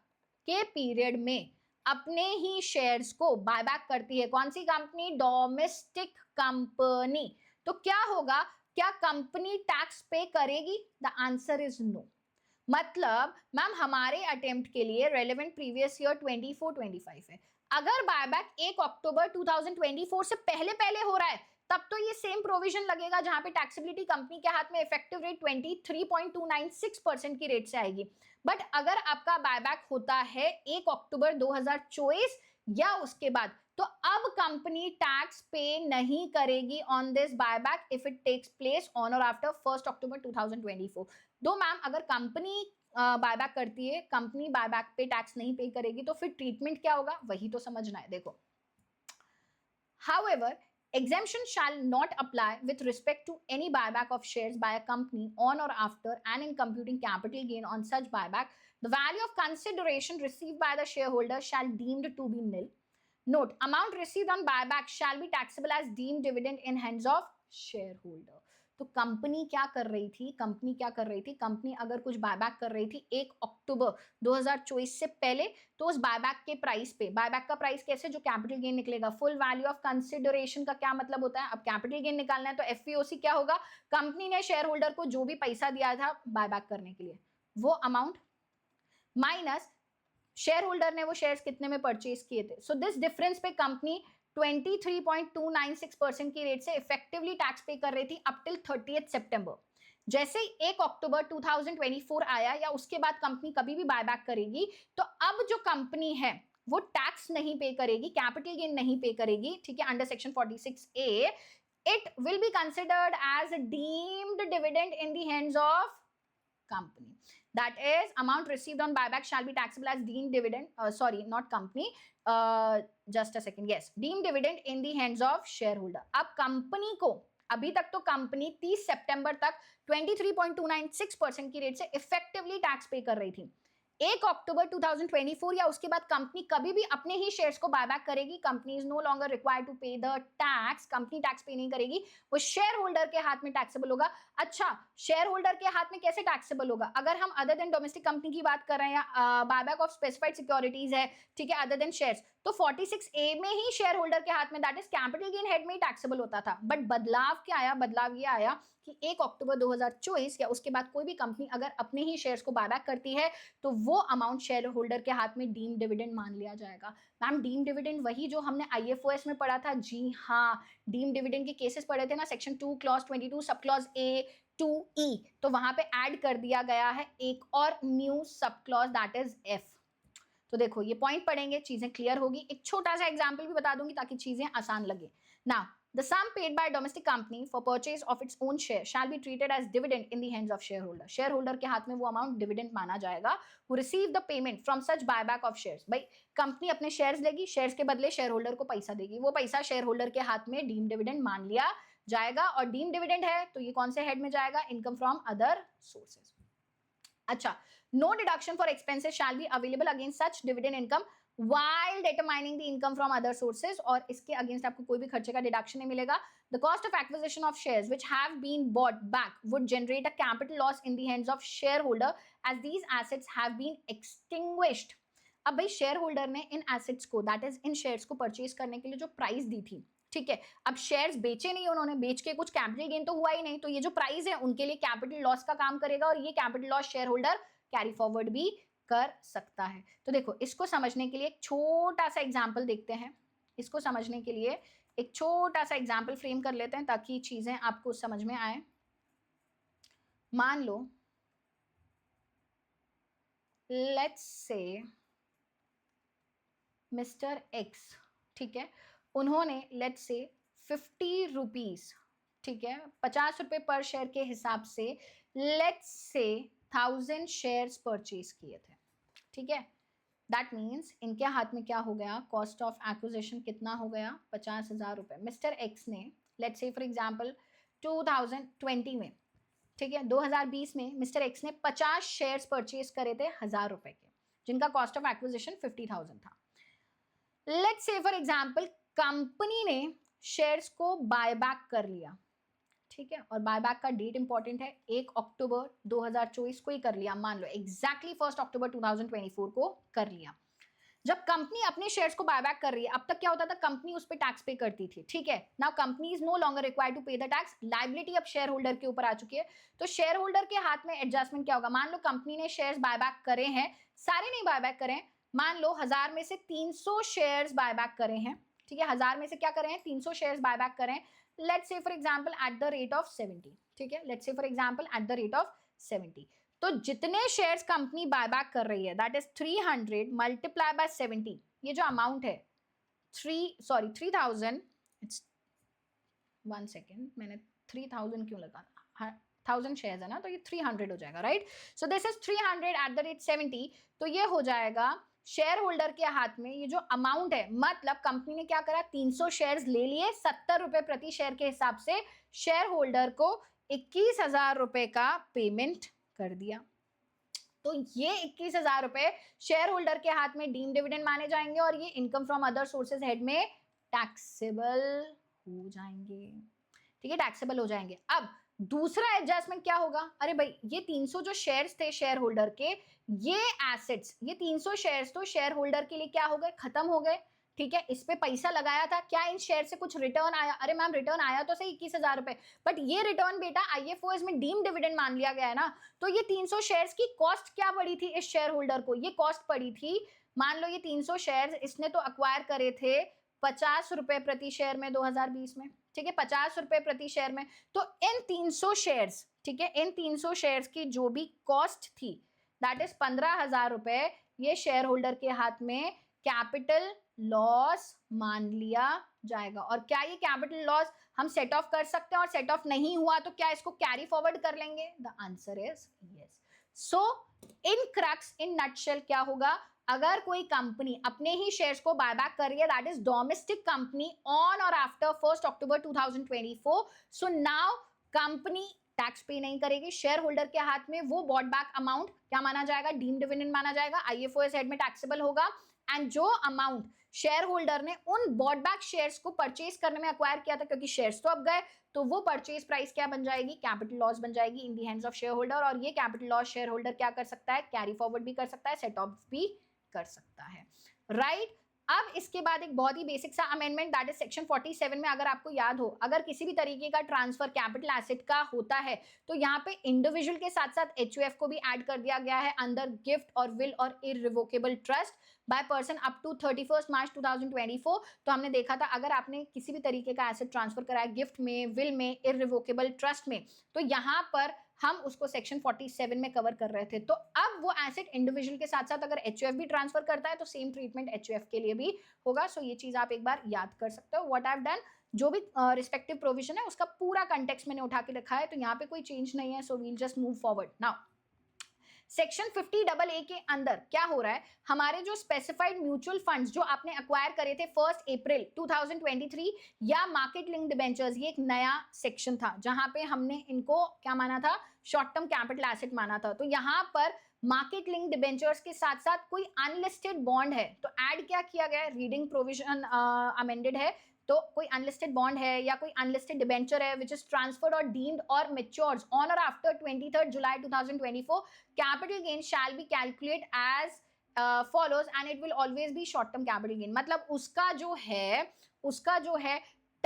Speaker 1: के पीरियड में अपने ही शेयर्स को बायबैक करती है, कौन सी कंपनी, डोमेस्टिक कंपनी, तो क्या होगा, क्या कंपनी टैक्स पे करेगी, द आंसर इज नो। मतलब मैम हमारे अटेम्प्ट के लिए रेलेवेंट प्रीवियस ईयर 24-25 है, अगर बायबैक 1 अक्टूबर 2024 से पहले पहले हो रहा है तब तो ये सेम प्रोविजन लगेगा जहां पे टैक्सेबिलिटी कंपनी के हाथ में इफेक्टिव रेट 23.296% की रेट से आएगी। बट अगर आपका बायबैक होता है 1 अक्टूबर 2024 या उसके बाद, तो अब कंपनी टैक्स पे नहीं करेगी on this buyback if it takes place on or after 1 October 2024। दो मैम अगर कंपनी बायबैक करती है, कंपनी बायबैक पे टैक्स नहीं पे करेगी तो फिर ट्रीटमेंट क्या होगा, वही तो समझना है। देखो, however, exemption shall not apply with respect to any buyback of shares by a company on or after and in computing capital gain on such buyback, the value of consideration received by the shareholder shall deemed to be nil. Note, amount received on buyback shall be taxable as deemed dividend in hands of shareholder. तो company क्या कर रही थी, company क्या कर रही थी, company अगर कुछ बायबैक कर रही थी 1 अक्टूबर 2024 से पहले, तो उस बायबैक के प्राइस पे, बायबैक का प्राइस कैसे, जो कैपिटल गेन निकलेगा, फुल वैल्यू ऑफ कंसिडरेशन का क्या मतलब होता है, अब कैपिटल गेन निकालना है तो एफवीओसी क्या होगा, कंपनी ने शेयर होल्डर को जो भी पैसा दिया था बायबैक करने के लिए वो अमाउंट माइनस शेयर होल्डर ने वो शेयर्स कितने में परचेज किए थे। सो दिस डिफरेंस पे कंपनी 23.296% की रेट से इफेक्टिवली टैक्स पे कर रही थी अप टिल 30 सितंबर। जैसे ही 1 अक्टूबर 2024 आया या उसके बाद कंपनी कभी भी बायबैक करेगी तो अब जो कंपनी है वो टैक्स नहीं पे करेगी, कैपिटल गेन नहीं पे करेगी। ठीक है, under section 46A it will be considered as deemed dividend in the hands of company. That is, amount received on buyback shall be taxable as deemed dividend. Sorry, not company. Just a second. Yes, deemed dividend in the hands of shareholder. अब company को, अभी तक तो company 30 सितंबर तक 23.296% की rate से effectively tax पे कर रही थी। 1 अक्टूबर 2024 या उसके बाद कंपनी कभी भी अपने ही शेयर्स को बायबैक करेगी, company is no longer required to pay the tax, company tax pay नहीं करेगी, वो शेयर होल्डर के हाथ में टैक्सेबल होगा। अच्छा, शेयर होल्डर के हाथ में कैसे टैक्सेबल होगा, अगर हम अदर देन डोमेस्टिक कंपनी की बात कर रहे हैं या बायबैक ऑफ स्पेसिफाइड सिक्योरिटीज है, ठीक है, अदर देन शेयर्स, तो 46A में ही शेयर होल्डर के हाथ में, that is capital gain head में ही टैक्सेबल होता था। बट बदलाव क्या आया, बदलाव ये आया कि 1 अक्टूबर 2024 या उसके बाद कोई भी कंपनी अगर अपने ही शेयर्स को बायबैक करती है तो वो अमाउंट शेयर होल्डर के हाथ में डीम डिविडेंड मान लिया जाएगा। मैम डीम डिविडेंड वही जो हमने आईएफओएस में पढ़ा था, जी हाँ, डीम डिविडेंड के केसेस पढ़े थे ना, section 2 clause 22 sub clause A to E, तो वहां पे ऐड कर दिया गया है एक और new sub clause that is F। तो देखो ये पॉइंट पढ़ेंगे चीजें क्लियर होगी। एक छोटा सा एग्जांपल भी बता दूंगी ताकि चीजें आसान लगे ना। The sum paid by a domestic company for purchase of its own share shall be treated as dividend in the hands of shareholder. Shareholder के हाथ में वो अमाउंट डिविडेंड माना जाएगा। Who receive the payment from such buyback of shares. भाई company अपने shares लेगी, shares के बदले शेयर होल्डर को पैसा देगी, वो पैसा शेयर होल्डर के हाथ में डीम डिविडेंड मान लिया जाएगा। और डीम डिविडेंड है तो ये कौन से हेड में जाएगा, इनकम फ्रॉम अदर सोर्सेज। अच्छा, no deduction for expenses shall be available against such dividend income while determining the income from other sources, और इसके अगेंस्ट आपको कोई भी खर्चे का डिडक्शन नहीं मिलेगा। The cost of acquisition of shares which have been bought back would generate a capital loss in the hands of shareholder as these assets have been extinguished. अब भाई शेयर होल्डर ने इन एसेट्स को, that is in shares को purchase करने के लिए जो price दी थी, ठीक है, अब शेयर्स बेचे नहीं, उन्होंने बेच के कुछ कैपिटल गेन तो हुआ ही नहीं, तो ये जो प्राइस है उनके लिए कैपिटल लॉस का काम करेगा और ये capital loss share holder carry forward भी कर सकता है। तो देखो, इसको समझने के लिए एक छोटा सा एग्जाम्पल देखते हैं। इसको समझने के लिए एक छोटा सा एग्जाम्पल फ्रेम कर लेते हैं ताकि चीजें आपको समझ में आए। मान लो, लेट्स से मिस्टर एक्स, ठीक है, उन्होंने लेट्स से 50 रुपीज, ठीक है, 50 रुपए पर शेयर के हिसाब से लेट्स से 1000 शेयर्स परचेज किए थे, ठीक है। दैट मीन्स इनके हाथ में क्या हो गया, कॉस्ट ऑफ एक्विजिशन कितना हो गया, 50,000 रुपए। मिस्टर एक्स ने लेट्स से फॉर एग्जाम्पल 2020 में, ठीक है, 2020 में मिस्टर एक्स ने 50 शेयर्स परचेज करे थे 1000 रुपए के, जिनका कॉस्ट ऑफ एक्विजिशन 50,000 था। Let's say for example company ने शेयर्स को बायबैक कर लिया, ठीक है, और बायबैक का डेट इंपॉर्टेंट है, 1 अक्टूबर 2024 को ही कर लिया, मान लो एग्जैक्टली 1 अक्टूबर 2024 को कर लिया। जब कंपनी अपने शेयर्स को बायबैक कर रही है, अब तक क्या होता था, कंपनी उस पर टैक्स पे करती थी, ठीक है। Now company is no longer required to pay the tax, liability अब शेयर होल्डर के ऊपर आ चुकी है। तो शेयर होल्डर के हाथ में एडजस्टमेंट क्या होगा, मान लो कंपनी ने शेयर्स बायबैक करे हैं, सारे नहीं बायबैक करें, मान लो 1000 में से 300 शेयर्स बायबैक करे हैं, ठीक है, 1000 में से क्या करें, 300 शेयर्स बायबैक करें, let's say for example at the rate of 70, ठीक है, let's say for example at the rate of 70। तो जितने शेयर्स कंपनी बायबैक कर रही है, दैट इज 300 मल्टीप्लाई बाय 70, ये जो अमाउंट है 3000, इट्स 1 सेकेंड, मैंने 3000 क्यों लगा, 1000 शेयर्स है ना, तो ये 300 हो जाएगा, right. So this is 300 at the rate 70, तो ये हो जाएगा शेयर होल्डर के हाथ में ये जो अमाउंट है, मतलब कंपनी ने क्या करा, 300 शेयर्स ले लिए 70 रुपए प्रति शेयर के हिसाब से, शेयर होल्डर को 21,000 रुपए का पेमेंट कर दिया। तो ये 21,000 रुपए शेयर होल्डर के हाथ में डीम डिविडेंड माने जाएंगे और ये income from other sources head में टैक्सेबल हो जाएंगे, ठीक है, टैक्सेबल हो जाएंगे। अब दूसरा एडजस्टमेंट क्या होगा, अरे भाई ये 300 जो शेयर्स थे शेयर होल्डर के, ये एसेट्स, ये 300 शेयर्स तो शेयर होल्डर के लिए क्या हो गए, खत्म हो गए, ठीक है, इस पे पैसा लगाया था, क्या इन शेयर से कुछ रिटर्न आया, अरे मैम रिटर्न आया तो सही 21,000 रुपए, बट ये रिटर्न बेटा आईएफओएस में डीम डिविडेंड मान लिया गया है ना। तो ये 300 शेयर्स की कॉस्ट क्या पड़ी थी इस शेयर होल्डर को, ये कॉस्ट पड़ी थी, मान लो ये 300 शेयर्स इसने तो अक्वायर करे थे 50 रुपए प्रति शेयर में 2020 में, ठीक है, 50 रुपए प्रति शेयर में। तो इन 300 शेयर्स, ठीक है, इन 300 शेयर्स की जो भी कॉस्ट थी दैट इज 15,000 रुपए, ये शेयर होल्डर के हाथ में कैपिटल लॉस मान लिया जाएगा। और क्या ये कैपिटल लॉस हम सेट ऑफ कर सकते हैं, और सेट ऑफ नहीं हुआ तो क्या इसको कैरी फॉरवर्ड कर लेंगे, the answer is yes. So in crux, in nutshell क्या होगा, अगर कोई कंपनी अपने ही शेयर्स को बायबैक कर रही है, that is domestic company on or after 1 October 2024, so now company tax pay नहीं करेगी, शेयर होल्डर के हाथ में वो बॉट बैक अमाउंट क्या माना जाएगा, डीम डिविडेंड माना जाएगा, आईएफओएस हेड में टैक्सेबल होगा। एंड जो अमाउंट शेयर होल्डर ने उन बॉट बैक शेयर्स को परचेज करने में अक्वायर किया था, क्योंकि शेयर्स तो अब गए, तो वो परचेज प्राइस क्या बन जाएगी, कैपिटल लॉस बन जाएगी in the hands of shareholder. और ये कैपिटल लॉस शेयर होल्डर क्या कर सकता है, कैरी फॉरवर्ड भी कर सकता है, सेट ऑफ भी कर सकता है, राइट। अब इसके बाद एक बहुत ही बेसिक सा अमेंडमेंट, दैट इज सेक्शन 47 में, अगर आपको याद हो, अगर किसी भी तरीके का ट्रांसफर कैपिटल एसेट का होता है तो यहाँ पे इंडिविजुअल के साथ साथ एचयूएफ को भी ऐड कर दिया गया है under gift or will or irrevocable trust by person up to 31 March 2024। तो हमने देखा था अगर आपने किसी भी तरीके का एसेट ट्रांसफर कराया गिफ्ट में, विल में, इररिवोकेबल ट्रस्ट में, तो यहाँ पर हम उसको सेक्शन 47 में कवर कर रहे थे। तो अब वो एसेट इंडिविजुअल के साथ साथ अगर एचयूएफ भी ट्रांसफर करता है तो सेम ट्रीटमेंट एचयूएफ के लिए भी होगा। सो ये चीज आप एक बार याद कर सकते हो। व्हाट आई हैव डन, जो भी रिस्पेक्टिव प्रोविजन है उसका पूरा कंटेक्स्ट मैंने उठा के रखा है, तो यहाँ पे कोई चेंज नहीं है। So we'll just move forward now. Section 50AA के अंदर क्या हो रहा है, हमारे जो स्पेसिफाइड म्यूचुअल फंड्स जो आपने अक्वायर करे थे 1 अप्रैल 2023 या मार्केट लिंक डिबेंचर्स, ये एक नया सेक्शन था जहां पे हमने इनको क्या माना था, शॉर्ट टर्म कैपिटल एसेट माना था। तो यहाँ पर मार्केट लिंक डिबेंचर्स के साथ साथ कोई अनलिस्टेड बॉन्ड है तो ऐड क्या किया गया है, रीडिंग प्रोविजन अमेंडेड है। तो कोई अनलिस्टेड बॉन्ड है या कोई अनलिस्टेड डिबेंचर है which is transferred or deemed or matures on or after 23 July 2024, capital gain shall be calculate as follows and it will always be short term capital gain. मतलब उसका जो है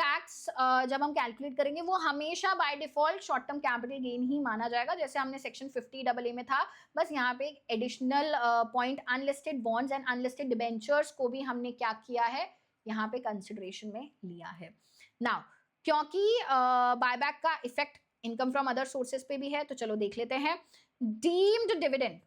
Speaker 1: tax जब हम कैलकुलेट करेंगे वो हमेशा by default short term capital gain ही माना जाएगा, जैसे हमने सेक्शन 50 में था। बस यहाँ पे एक additional point, unlisted bonds and unlisted debentures को भी हमने क्या किया है, यहाँ पे कंसिडरेशन में लिया है। नाउ क्योंकि बायबैक का effect income from other sources पे भी है, तो चलो देख लेते हैं। डीम्ड डिविडेंड,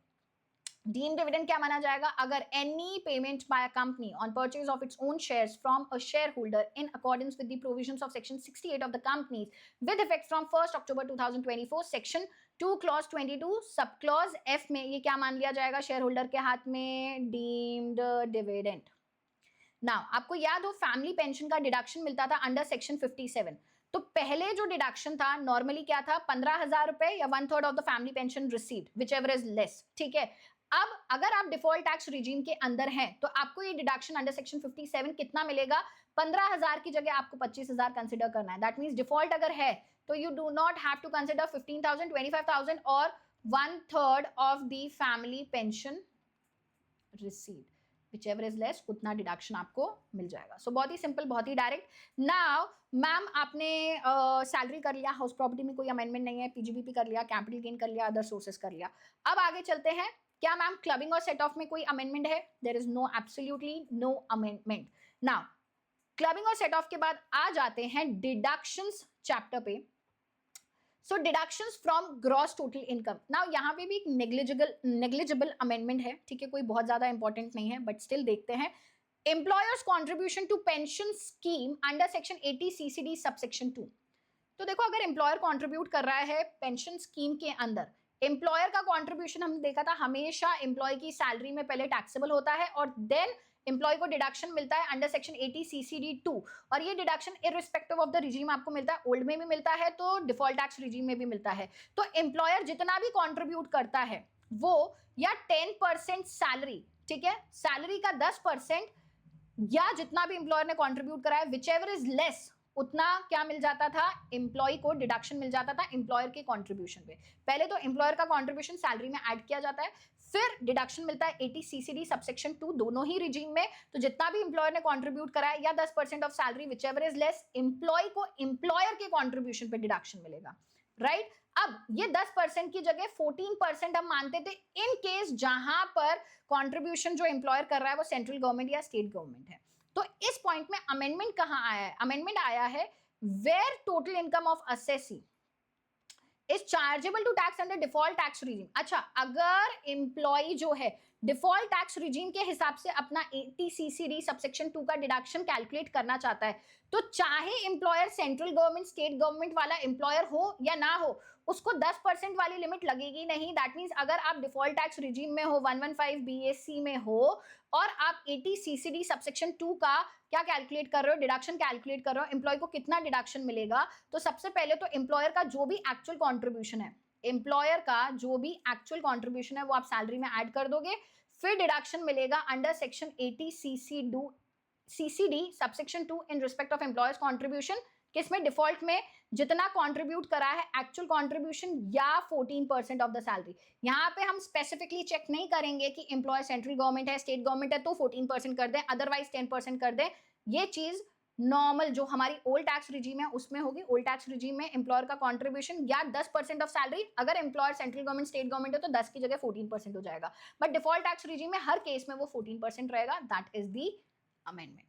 Speaker 1: डीम्ड डिविडेंड क्या माना जाएगा, अगर any payment by a company on purchase of its own shares from a share holder in accordance with the provisions of section 68 of the companies with effect from 1 October 2024, section 2 clause 22 sub clause F में ये क्या मान लिया जाएगा share holder के हाथ में, deemed dividend. Now आपको याद हो फैमिली पेंशन का डिडक्शन मिलता था अंडर सेक्शन 57, तो पहले जो डिडक्शन था नॉर्मली क्या था, 15,000 रुपए या 1/3 of the family pension received, which ever is less, ठीक है। अब अगर आप डिफॉल्ट टैक्स रिजीम के अंदर हैं तो आपको ये डिडक्शन अंडर सेक्शन 57 कितना मिलेगा, 15,000 की जगह आपको 25,000 कंसिडर करना है। दैट मींस डिफॉल्ट अगर है तो you do not have to consider 15,000, 25,000 और 1/3 of the family pension received, whichever is less उतना डिडक्शन आपको मिल जाएगा। सो बहुत ही सिंपल, बहुत ही डायरेक्ट। नाउ मैम आपने सैलरी कर लिया, हाउस प्रॉपर्टी में कोई अमेंडमेंट नहीं है, पीजीबीपी कर लिया, कैपिटल गेन कर लिया, अदर सोर्सेस कर लिया। अब आगे चलते हैं, क्या मैम क्लबिंग और सेट ऑफ में कोई अमेंडमेंट है, there is no, absolutely no amendment. Now clubbing और सेट ऑफ के बाद आ जाते हैं डिडक्शंस चैप्टर पे। So deductions from gross total income, now यहाँ पे भी एक नेग्लिजिबल अमेंडमेंट है, ठीक है, कोई बहुत ज्यादा इंपॉर्टेंट नहीं है, बट स्टिल देखते हैं। Employer's contribution to pension scheme under section 80 CCD subsection 2। तो देखो अगर एम्प्लॉयर कॉन्ट्रीब्यूट कर रहा है पेंशन स्कीम के अंदर, एम्प्लॉयर का कॉन्ट्रीब्यूशन हमने देखा था हमेशा एम्प्लॉय की सैलरी में पहले टैक्सेबल होता है और देन एम्प्लॉय को डिडक्शन मिलता है अंडर सेक्शन 80 CCD 2, और ये deduction irrespective of the regime आपको मिलता है, ओल्ड में भी मिलता है तो डिफॉल्ट टैक्स रिजीम में भी मिलता है। तो एम्प्लॉयर जितना भी कॉन्ट्रीब्यूट करता है वो या 10% सैलरी, ठीक है, सैलरी का 10% या जितना भी एम्प्लॉयर ने कॉन्ट्रीब्यूट करा है, विच एवर इज लेस, उतना क्या मिल जाता था, एम्प्लॉय को डिडक्शन मिल जाता था एम्प्लॉयर के कंट्रीब्यूशन पे। पहले तो एम्प्लॉयर का कंट्रीब्यूशन सैलरी में ऐड किया जाता है, फिर डिडक्शन मिलता है 80 CCD सबसेक्शन 2 दोनों ही रिजीम में। तो जितना भी एम्प्लॉयर ने कंट्रीब्यूट करा है या 10% of salary, whichever is less, employee को एम्प्लॉयर के कंट्रीब्यूशन पे डिडक्शन मिलेगा, राइट। अब ये 10% की जगह 14% हम मानते थे इन केस जहां पर कंट्रीब्यूशन जो एम्प्लॉयर कर रहा है वो सेंट्रल गवर्नमेंट या स्टेट गवर्नमेंट है। तो इस पॉइंट में अमेंडमेंट कहां आया है, अमेंडमेंट आया है where total income of assessee is chargeable to tax under default tax regime. अच्छा, अगर एम्प्लॉय जो है डिफॉल्ट टैक्स रिजीम के हिसाब से अपना 80 CCD सबसेक्शन 2 का डिडक्शन कैलकुलेट करना चाहता है, तो चाहे employer central government state government वाला एम्प्लॉयर हो या ना हो, उसको 10% वाली लिमिट लगेगी नहीं। दैट मींस अगर आप डिफॉल्ट टैक्स रिजीम में हो, 115 BAC में हो और आप 80 CCD सबसेक्शन 2 का क्या कैलकुलेट कर रहे हो, डिडक्शन कैलकुलेट कर रहे हो, एम्प्लॉय को कितना डिडक्शन मिलेगा, तो सबसे पहले तो एम्प्लॉयर का जो भी एक्चुअल कॉन्ट्रीब्यूशन है, एम्प्लॉयर का जो भी एक्चुअल कॉन्ट्रीब्यूशन है वो आप सैलरी में ऐड कर दोगे, फिर डिडक्शन मिलेगा under section 80 CCD subsection 2 in respect of employers contribution, किसमें, डिफॉल्ट में, जितना कंट्रीब्यूट करा है एक्चुअल कंट्रीब्यूशन या 14% ऑफ द सैलरी। यहाँ पे हम स्पेसिफिकली चेक नहीं करेंगे कि एम्प्लॉय सेंट्रल गवर्नमेंट है, स्टेट गवर्नमेंट है तो 14% कर दें, अदरवाइज 10% कर दें। ये चीज नॉर्मल जो हमारी ओल्ड टैक्स रिजीम है उसमें होगी। ओल्ड टैक्स रिजीम में एम्प्लॉयर का कंट्रीब्यूशन या 10% ऑफ सैलरी, अगर employer central government state government है तो 10 की जगह 14% हो जाएगा, बट डिफॉल्ट टैक्स रिजीम में हर केस में वो 14% रहेगा। That is the amendment,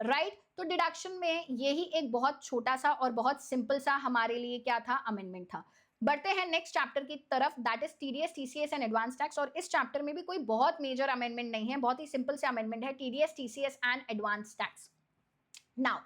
Speaker 1: right. तो डिडक्शन में यही एक बहुत छोटा सा और बहुत सिंपल सा हमारे लिए क्या था, अमेंडमेंट था। बढ़ते हैं नेक्स्ट चैप्टर की तरफ, that is TDS, TCS and advance tax. और इस चैप्टर में भी कोई बहुत मेजर अमेंडमेंट नहीं है, बहुत ही सिंपल से अमेंडमेंट है, TDS, TCS and advance tax. Now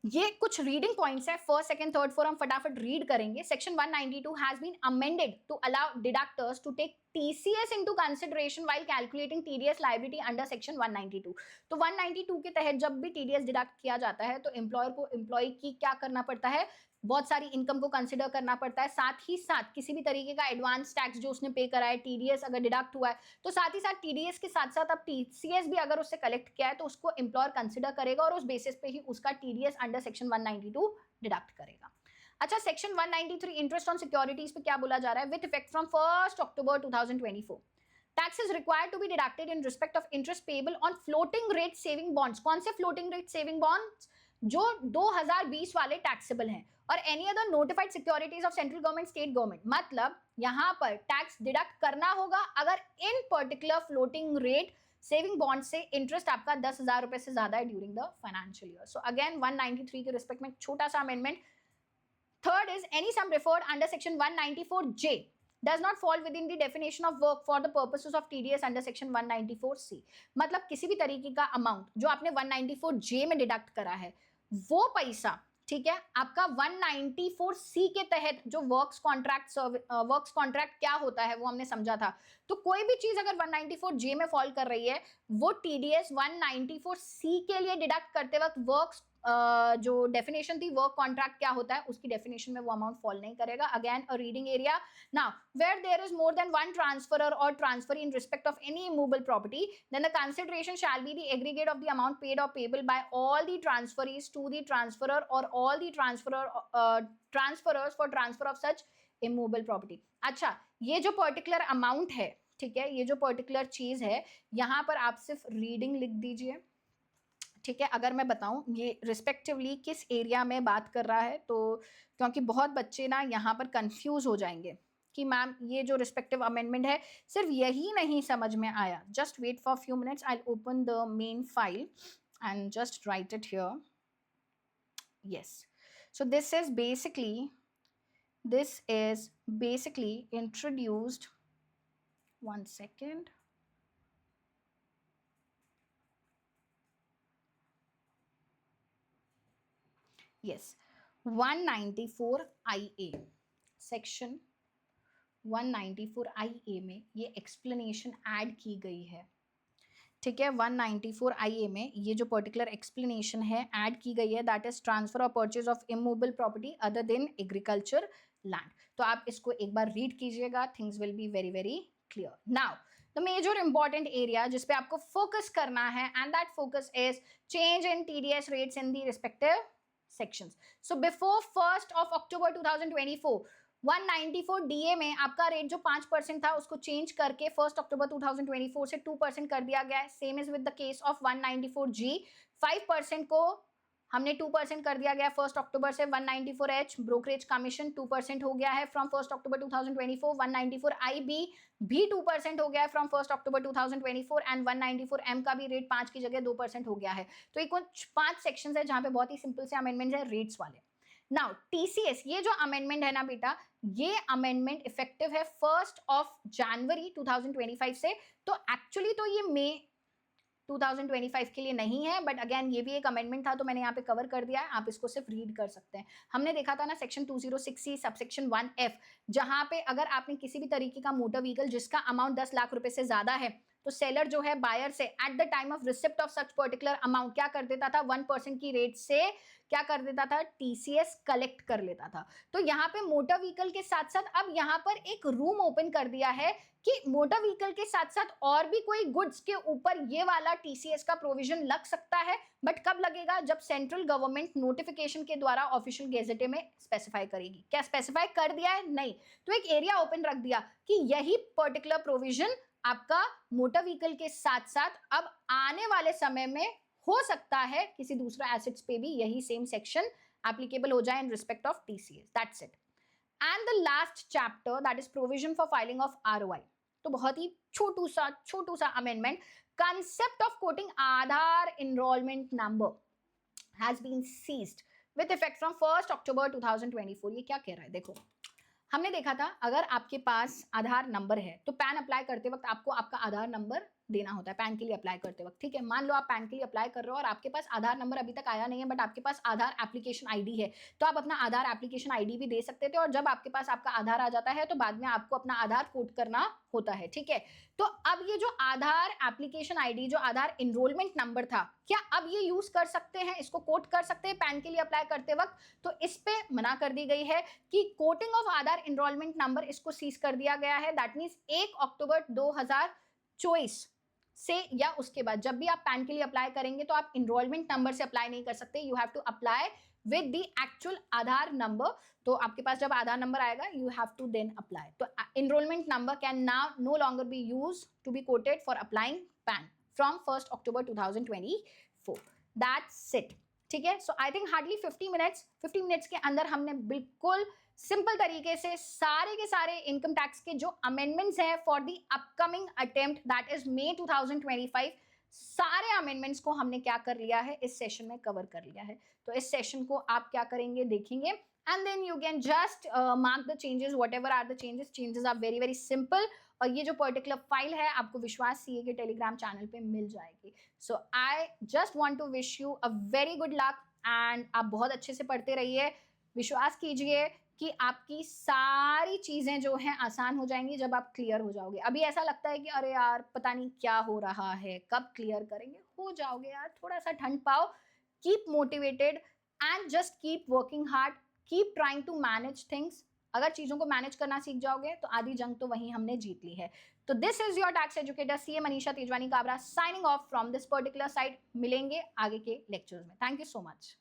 Speaker 1: ये कुछ रीडिंग पॉइंट्स है, फर्स्ट सेकंड थर्ड फोर हम फटाफट रीड करेंगे। Section 192 has been amended to allow deductors to take TCS into consideration while calculating TDS liability under section 192। तो 192 के तहत जब भी TDS डिडक्ट किया जाता है तो एम्प्लॉयर को एम्प्लॉय की क्या करना पड़ता है, बहुत सारी इनकम को कंसिडर करना पड़ता है, साथ ही साथ किसी भी तरीके का एडवांस टैक्स जो उसने पे करा है, TDS अगर डिडक्ट हुआ है तो साथ ही साथ TDS के साथ साथ अब TCS भी अगर उससे कलेक्ट किया है तो उसको एम्प्लॉयर कंसिडर करेगा और उस बेसिस पे ही उसका TDS अंडर सेक्शन 192 डिडक्ट करेगा। अच्छा, सेक्शन 193 इंटरेस्ट ऑन सिक्योरिटीज पे क्या बोला जा रहा है, with effect from 1 October 2024 tax is required to be deducted in respect of interest payable on floating rate saving bonds. कौन से फ्लोटिंग रेट सेविंग बॉन्ड्स, जो 2020 वाले टैक्सेबल हैं, और any other notified securities of central government, state government, मतलब यहां पर tax deduct करना होगा अगर इन particular floating rate saving bond से इंटरेस्ट आपका 10,000 रुपए से ज्यादा है during the financial year. So again 193 के रिस्पेक्ट में छोटा सा amendment. Third is any sum referred under section 194J does not fall within the definition of work for the purposes of TDS under section 194C. मतलब किसी भी तरीके का amount जो आपने 194J में डिडक्ट करा है, वो पैसा, ठीक है, आपका 194C के तहत जो वर्क्स कॉन्ट्रैक्ट क्या होता है वो हमने समझा था. तो कोई भी चीज अगर 194J में फॉल कर रही है, वो TDS 194C के लिए डिडक्ट करते वक्त वर्क्स जो डेफिनेशन थी वर्क कॉन्ट्रैक्ट क्या होता है उसकी डेफिनेशन में वो अमाउंट फॉल नहीं करेगा. Again a reading area. Now where there is more than one transferor और transfer in respect of any immovable property, then the consideration shall be the aggregate of the amount paid और payable by all the transferees to the transferor और all the transferors for transfer of such immovable property. अच्छा, ये जो particular amount है, ठीक है, ये जो पर्टिकुलर चीज है, यहां पर आप सिर्फ रीडिंग लिख दीजिए. ठीक है, अगर मैं बताऊं ये रिस्पेक्टिवली किस एरिया में बात कर रहा है, तो क्योंकि बहुत बच्चे ना यहाँ पर कंफ्यूज हो जाएंगे कि मैम ये जो रिस्पेक्टिव अमेंडमेंट है सिर्फ यही नहीं समझ में आया. Just wait for few minutes, I open the main file and just write it here. Yes, so this is basically introduced. One second. Yes, 194IA, section 194IA में ये एक्सप्लेनेशन ऐड की गई है. ठीक है, 194IA में ये जो पर्टिकुलर एक्सप्लेनेशन है ऐड की गई है, दैट इज ट्रांसफर और purchase of immovable property other than agriculture land. तो आप इसको एक बार रीड कीजिएगा, things will be very very clear. Now the major important area जिस पे आपको फोकस करना है, and that focus is change in TDS rates in the respective sections. So before 1st of October 2024, 194 DA में आपका rate जो 5% था उसको चेंज करके 1st October 2024 से 2% कर दिया गया है. Same is with the case of 194G. 5% को हमने 2% कर दिया गया 1st October से. 194H ब्रोकरेज कमीशन 2% हो गया है फ्रॉम 1st October 2024. 194IB भी 2% हो गया है from 1st October 2024 and 194M का भी रेट 5 की जगह 2% हो गया है. तो ये कुछ 5 सेक्शंस है जहां पे बहुत ही सिंपल से अमेंडमेंट्स है रेट्स वाले. नाउ TCS, ये जो अमेंडमेंट है ना बेटा, ये अमेंडमेंट इफेक्टिव है 1st of January 2025 से. तो एक्चुअली तो ये मई 2025 के लिए नहीं है, बट अगेन ये भी एक अमेंडमेंट था तो मैंने यहाँ पे कवर कर दिया है, आप इसको सिर्फ रीड कर सकते हैं. हमने देखा था ना सेक्शन 206C सबसेक्शन 1F, जहां पे अगर आपने किसी भी तरीके का मोटर व्हीकल जिसका अमाउंट 10 लाख रुपए से ज्यादा है, तो सेलर जो है बायर से at the time of receipt of such particular amount क्या कर देता था, 1% की रेट से क्या कर देता था, TCS कलेक्ट कर लेता था. तो यहाँ पे मोटर व्हीकल के साथ साथ अब यहाँ पर एक रूम ओपन कर दिया है कि मोटर व्हीकल के साथ साथ और भी कोई गुड्स के ऊपर ये वाला TCS का प्रोविजन लग सकता है. बट कब लगेगा, जब सेंट्रल गवर्नमेंट नोटिफिकेशन के द्वारा ऑफिशियल गेजेटे में स्पेसिफाई करेगी. क्या स्पेसिफाई कर दिया है? नहीं. तो एक एरिया ओपन रख दिया कि यही पर्टिकुलर प्रोविजन आपका मोटर व्हीकल के साथ साथ अब आने वाले समय में हो सकता है किसी दूसरा एसेट्स पे भी यही सेम सेक्शन एप्लीकेबल हो जाए in respect of TCS. That's it. And the last chapter that is provision for filing of ROI. तो बहुत ही छोटू सा amendment. Concept of quoting Aadhaar enrolment number has been ceased with effect from 1st October 2024. ये क्या कह रहा है, देखो हमने देखा था अगर आपके पास आधार नंबर है तो पैन अप्लाई करते वक्त आपको आपका आधार नंबर देना होता है पैन के लिए अप्लाई करते वक्त. ठीक है, मान लो आप पैन के लिए अप्लाई कर रहे हो और आपके पास आधार नंबर अभी तक आया नहीं है, बट आपके पास आधार एप्लीकेशन आईडी है, तो आप अपना आधार एप्लीकेशन आईडी भी दे सकते थे. और जब आपके पास आपका आधार आ जाता है तो बाद में आपको अपना आधार कोट करना होता है. ठीक है, तो अब ये जो आधार एप्लीकेशन आईडी, जो आधार एनरोलमेंट नंबर था, क्या अब ये यूज कर सकते हैं, इसको कोट कर सकते हैं पैन के लिए अप्लाई करते वक्त? तो इस पे मना कर दी गई है कि coating of Aadhaar enrolment number इसको सीज कर दिया गया है. दैट मीन्स 1 अक्टूबर 2024 से या उसके बाद जब भी आप पैन के लिए अप्लाई करेंगे तो आप एनरोलमेंट नंबर से अप्लाई नहीं कर सकते. You have to apply with the actual Aadhaar number. तो आपके पास जब आधार नंबर आएगा you have to then apply. तो enrolment number can now no longer be used to be quoted for applying PAN from 1st October 2024. That's it. ठीक है। So I think hardly 50 minutes के अंदर हमने बिल्कुल सिंपल तरीके से सारे के सारे इनकम टैक्स के जो अमेंडमेंट्स हैं for the upcoming attempt that is May 2025, सारे अमेंडमेंट्स को हमने क्या कर लिया है, इस सेशन में कवर कर लिया है। तो इस सेशन को आप क्या करेंगे, देखेंगे, and then you can just mark the changes, whatever are the changes are very very simple. और ये जो पर्टिकुलर फाइल है आपको विश्वास सीए के टेलीग्राम चैनल पे मिल जाएगी। So I just want to wish you a very good luck, and आप बहुत अच्छे से पढ़ते रहिए। विश्वास कीजिए कि आपकी सारी चीजें जो हैं आसान हो जाएंगी जब आप क्लियर हो जाओगे। अभी ऐसा लगता है कि अरे यार पता नहीं क्या हो रहा है, कब क्लियर करेंगे, हो जाओगे यार, थोड़ा सा ठंड पाओ, keep motivated and just keep working hard, keep trying to manage things. अगर चीजों को मैनेज करना सीख जाओगे तो आधी जंग तो वहीं हमने जीत ली है। तो this is your tax educator CA Manisha Tejwani Kabra signing off from this particular site. मिलेंगे आगे के लेक्चर्स में। Thank you so much.